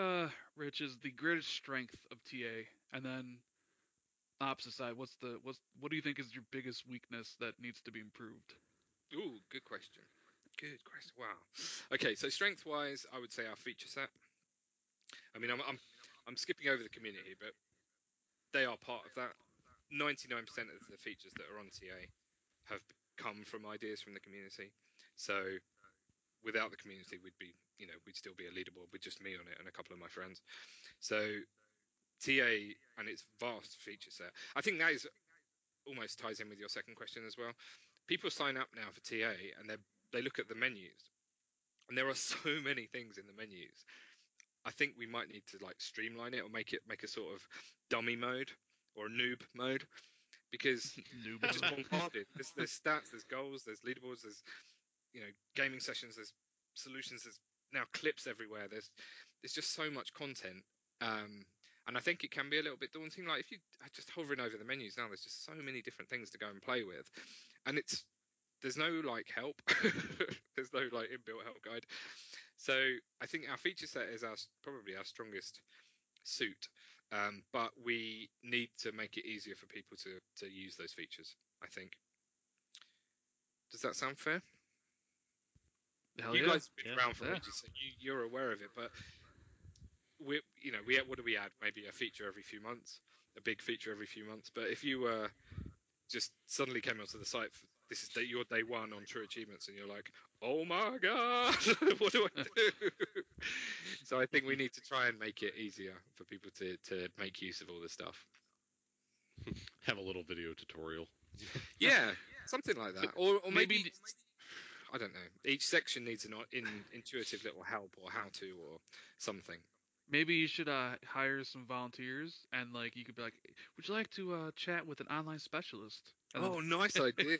S4: Rich, is the greatest strength of TA? And then, opposite side, what do you think is your biggest weakness that needs to be improved?
S3: Ooh, good question. Good question. Wow. Okay, so strength-wise, I would say our feature set. I mean, I'm skipping over the community, but they are part of that. 99% of the features that are on TA have come from ideas from the community. So without the community, we'd still be a leaderboard with just me on it and a couple of my friends. So TA and its vast feature set, I think that is almost ties in with your second question as well. People sign up now for TA and they look at the menus, and there are so many things in the menus. I think we might need to streamline it or make a sort of dummy mode or a noob mode, because we're just bombarded. There's stats, there's goals, there's leaderboards, there's gaming sessions, there's solutions, there's now clips everywhere. There's just so much content, and I think it can be a little bit daunting. Like if you are just hovering over the menus now, there's just so many different things to go and play with, and there's no help. There's no inbuilt help guide. So I think our feature set is probably our strongest suit, but we need to make it easier for people to use those features, I think. Does that sound fair?
S4: Hell
S3: you
S4: yeah.
S3: guys have been around for ages, so you're aware of it, but we what do we add? Maybe a feature every few months, a big feature every few months. But if you just suddenly came onto the site, this is your day one on TrueAchievements, and you're like, oh my god, what do I do? So I think we need to try and make it easier for people to make use of all this stuff.
S2: Have a little video tutorial.
S3: Yeah, something like that, or maybe I don't know. Each section needs an intuitive little help or how-to or something.
S4: Maybe you should hire some volunteers, and you could be like, would you like to chat with an online specialist?
S3: Oh, nice idea.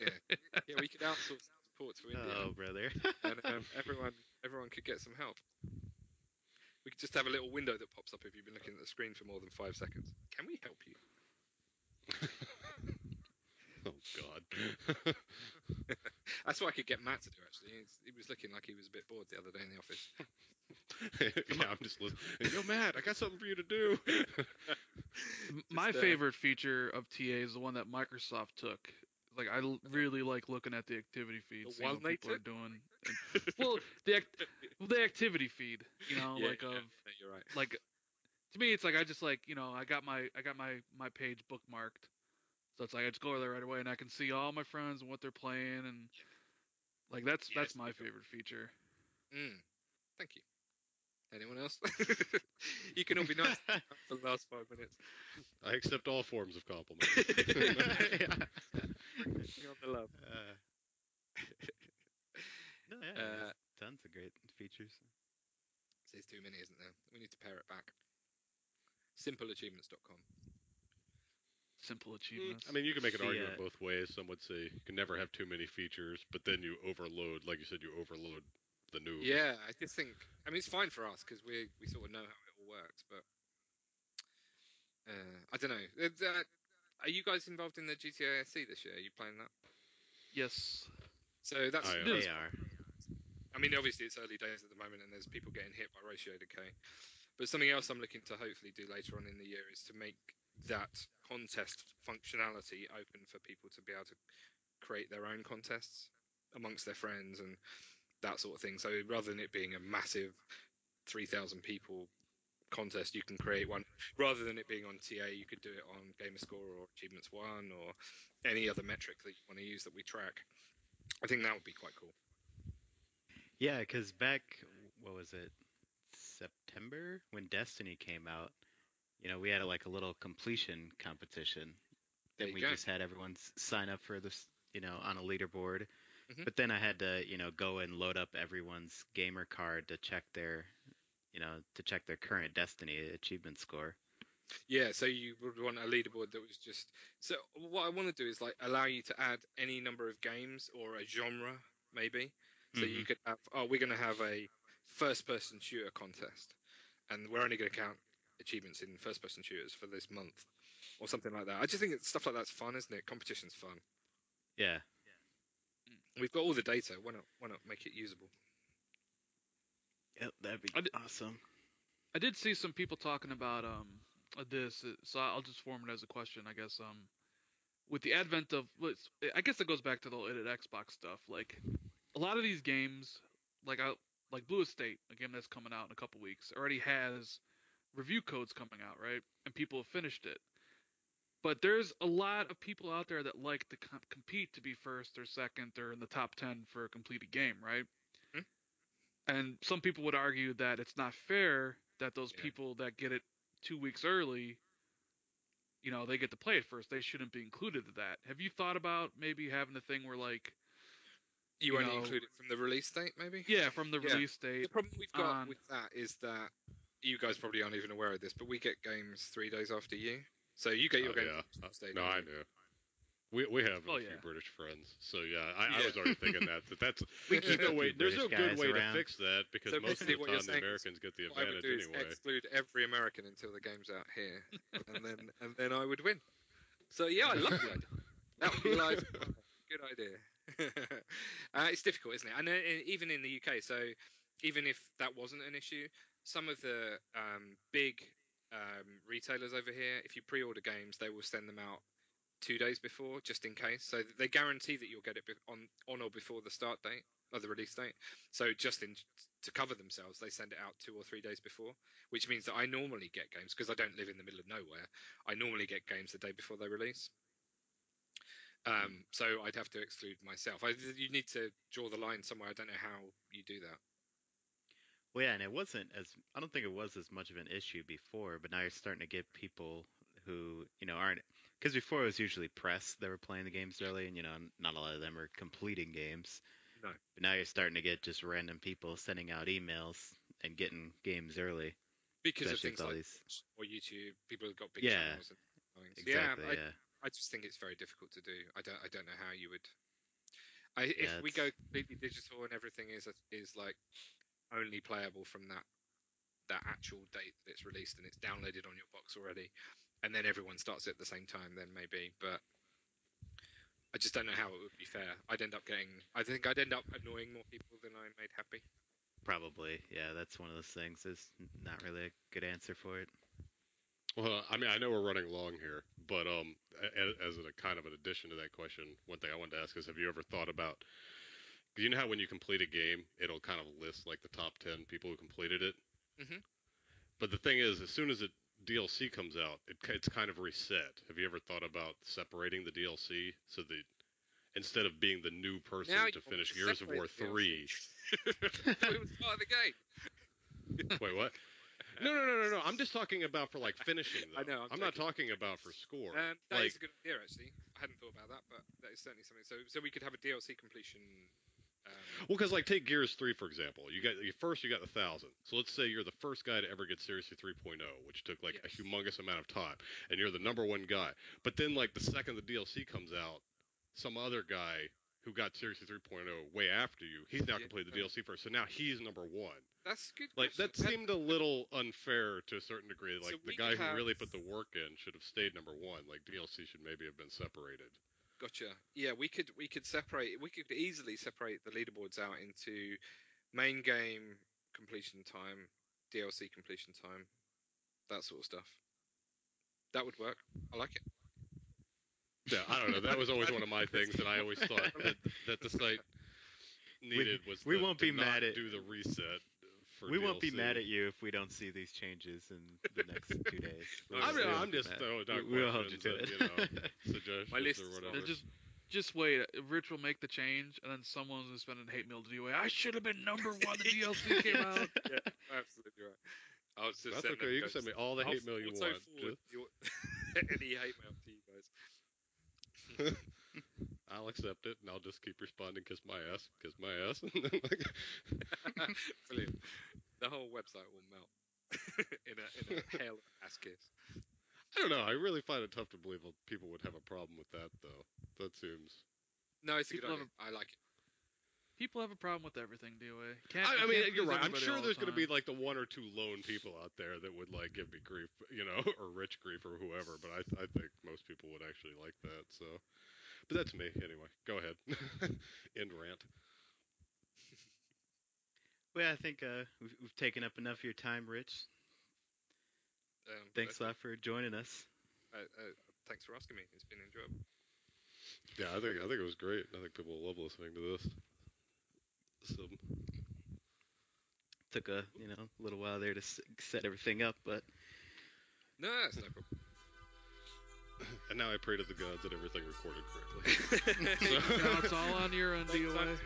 S3: Yeah, we could outsource support to India.
S1: Oh, brother.
S3: And everyone could get some help. We could just have a little window that pops up if you've been looking at the screen for more than 5 seconds. Can we help you?
S2: Oh, God.
S3: That's what I could get Matt to do, actually. He was looking like he was a bit bored the other day in the office.
S2: Yeah, I'm just listening. Yo, Matt, I got something for you to do.
S4: My favorite feature of TA is the one that Microsoft took. I really like looking at the activity feed,
S3: the
S4: seeing
S3: one
S4: what people are doing. Well, the activity feed,
S3: you're right.
S4: To me, it's I just I got my page bookmarked, so it's I just go there right away and I can see all my friends and what they're playing, and that's my favorite feature.
S3: Thank you. Anyone else? You can all be nice for the last 5 minutes.
S2: I accept all forms of compliment.
S3: Bring on the love.
S1: No, yeah, tons of great features.
S3: There's too many, isn't there? We need to pare it back. SimpleAchievements.com.
S4: Simple achievements.
S2: I mean, you can make an argument both ways. Some would say you can never have too many features, but then you overload, like you said, you overload the noob.
S3: Yeah, I just think, I mean, it's fine for us because we sort of know how it all works, but I don't know. Are you guys involved in the GTA SC this year? Are you playing that?
S4: Yes.
S3: So that's
S1: they are.
S3: I mean, obviously it's early days at the moment, and there's people getting hit by ratio decay. But something else I'm looking to hopefully do later on in the year is to make that contest functionality open for people to be able to create their own contests amongst their friends and that sort of thing. So rather than it being a massive 3,000 people contest, you can create one. Rather than it being on TA, you could do it on Gamerscore or Achievements One or any other metric that you want to use that we track. I think that would be quite cool.
S1: Yeah, because back, what was it, September, when Destiny came out, we had a little completion competition. And we just had everyone sign up for this, on a leaderboard. Mm-hmm. But then I had to, go and load up everyone's gamer card to check their current Destiny achievement score. Yeah,
S3: so you would want a leaderboard that was just... So what I want to do is allow you to add any number of games or a genre, maybe. So you could have, we're going to have a first-person shooter contest, and we're only going to count achievements in first-person shooters for this month, or something like that. I just think stuff like that's fun, isn't it? Competition's fun.
S1: Yeah.
S3: We've got all the data. Why not make it usable?
S1: Yep, that'd be awesome.
S4: I did see some people talking about this, so I'll just form it as a question, I guess. With the advent of, I guess it goes back to the Xbox stuff. A lot of these games, like Blue Estate, a game that's coming out in a couple weeks, already has review codes coming out, right? And people have finished it. But there's a lot of people out there that like to compete to be first or second or in the top 10 for a completed game, right?
S3: Hmm?
S4: And some people would argue that it's not fair that those people that get it 2 weeks early, they get to play it first. They shouldn't be included in that. Have you thought about maybe having a thing where, like,
S3: you only include it from the release date, maybe?
S4: Yeah, from the release date.
S3: The problem we've got with that is that you guys probably aren't even aware of this, but we get games 3 days after you. So you get your game.
S2: Yeah. No, I knew. We have a few British friends, so I was already thinking that's.
S1: We keep
S2: there's no good way
S1: around.
S2: to fix that because most of the time the Americans get the advantage anyway.
S3: Exclude every American until the game's out here, and then I would win. So yeah, I love the idea. That would be like good idea. It's difficult, isn't it? And even in the UK, so even if that wasn't an issue, some of the big retailers over here, if you pre-order games, they will send them out 2 days before, just in case. So they guarantee that you'll get it on or before the start date or the release date. So to cover themselves, they send it out 2 or 3 days before, which means that I normally get games, because I don't live in the middle of nowhere, I normally get games the day before they release. So I'd have to exclude myself. You need to draw the line somewhere. I don't know how you do that.
S1: Well, yeah, and I don't think it was as much of an issue before, but now you're starting to get people who, aren't, because before it was usually press that were playing the games early, and, not a lot of them are completing games.
S3: No.
S1: But now you're starting to get just random people sending out emails and getting games early.
S3: Because of things like or YouTube, people have got big channels.
S1: Exactly,
S3: I just think it's very difficult to do. I don't know how you would. If we go completely digital and everything is like only playable from that actual date that it's released and it's downloaded on your box already, and then everyone starts it at the same time, then maybe. But I just don't know how it would be fair. I think I'd end up annoying more people than I made happy.
S1: Probably, yeah. That's one of those things. There's not really a good answer for it.
S2: Well, I mean, I know we're running long here, but as a kind of an addition to that question, one thing I wanted to ask is, have you ever thought about, you know how when you complete a game, it'll kind of list like the top 10 people who completed it?
S3: Mm-hmm.
S2: But the thing is, as soon as DLC comes out, it's kind of reset. Have you ever thought about separating the DLC so that instead of being the new person to finish Gears of War 3...
S3: It was part of the game.
S2: Wait, what? No. I'm just talking about for like finishing. Though.
S3: I know.
S2: I'm not talking about for score.
S3: That is a good idea, actually. I hadn't thought about that, but that is certainly something. So we could have a DLC completion.
S2: Well, because like take Gears 3 for example. You got 1,000. So let's say you're the first guy to ever get Seriously 3.0, which took like a humongous amount of time, and you're the number one guy. But then like the second the DLC comes out, some other guy who got Seriously 3.0 way after you, he's now completed the DLC first. So now he's number one.
S3: That's good.
S2: Like that seemed a little unfair to a certain degree. Like the guy who really put the work in should have stayed number one. Like DLC should maybe have been separated.
S3: Gotcha. Yeah, we could separate. We could easily separate the leaderboards out into main game completion time, DLC completion time, that sort of stuff. That would work. I like it.
S2: Yeah, I don't know. That was always one of my things that I always thought that the site needed was
S1: we won't be mad at
S2: do the reset.
S1: We won't be mad at you if we don't see these changes in the next 2 days.
S2: I'm just throwing out
S1: we'll hold you to it.
S2: Suggestions
S3: my list
S2: or whatever.
S4: Just wait. Rich will make the change, and then someone's gonna spend a hate mail to DOA. I should have been number one. The DLC came out.
S3: Yeah, absolutely right.
S2: That's okay. You can send me all the hate mail you want.
S3: Any hate mail to you guys.
S2: I'll accept it, and I'll just keep responding, kiss my ass.
S3: Brilliant. The whole website will melt in a hail of ass kiss.
S2: I don't know. I really find it tough to believe people would have a problem with that, though. That seems...
S3: No, it's a good idea. I like it.
S4: People have a problem with everything, DOA.
S2: I mean, you're right. I'm sure there's going to be like the one or two lone people out there that would like give me grief, or Rich grief or whoever. But I think most people would actually like that. So, but that's me anyway. Go ahead. End rant.
S1: Well, I think we've taken up enough of your time, Rich. Thanks a lot for joining us.
S3: Thanks for asking me. It's been enjoyable.
S2: Yeah, I think it was great. I think people will love listening to this. So
S1: took a little while there to set everything up, but
S3: no, that's no problem.
S2: And now I pray to the gods that everything recorded correctly.
S4: Now it's all on your end, DOA.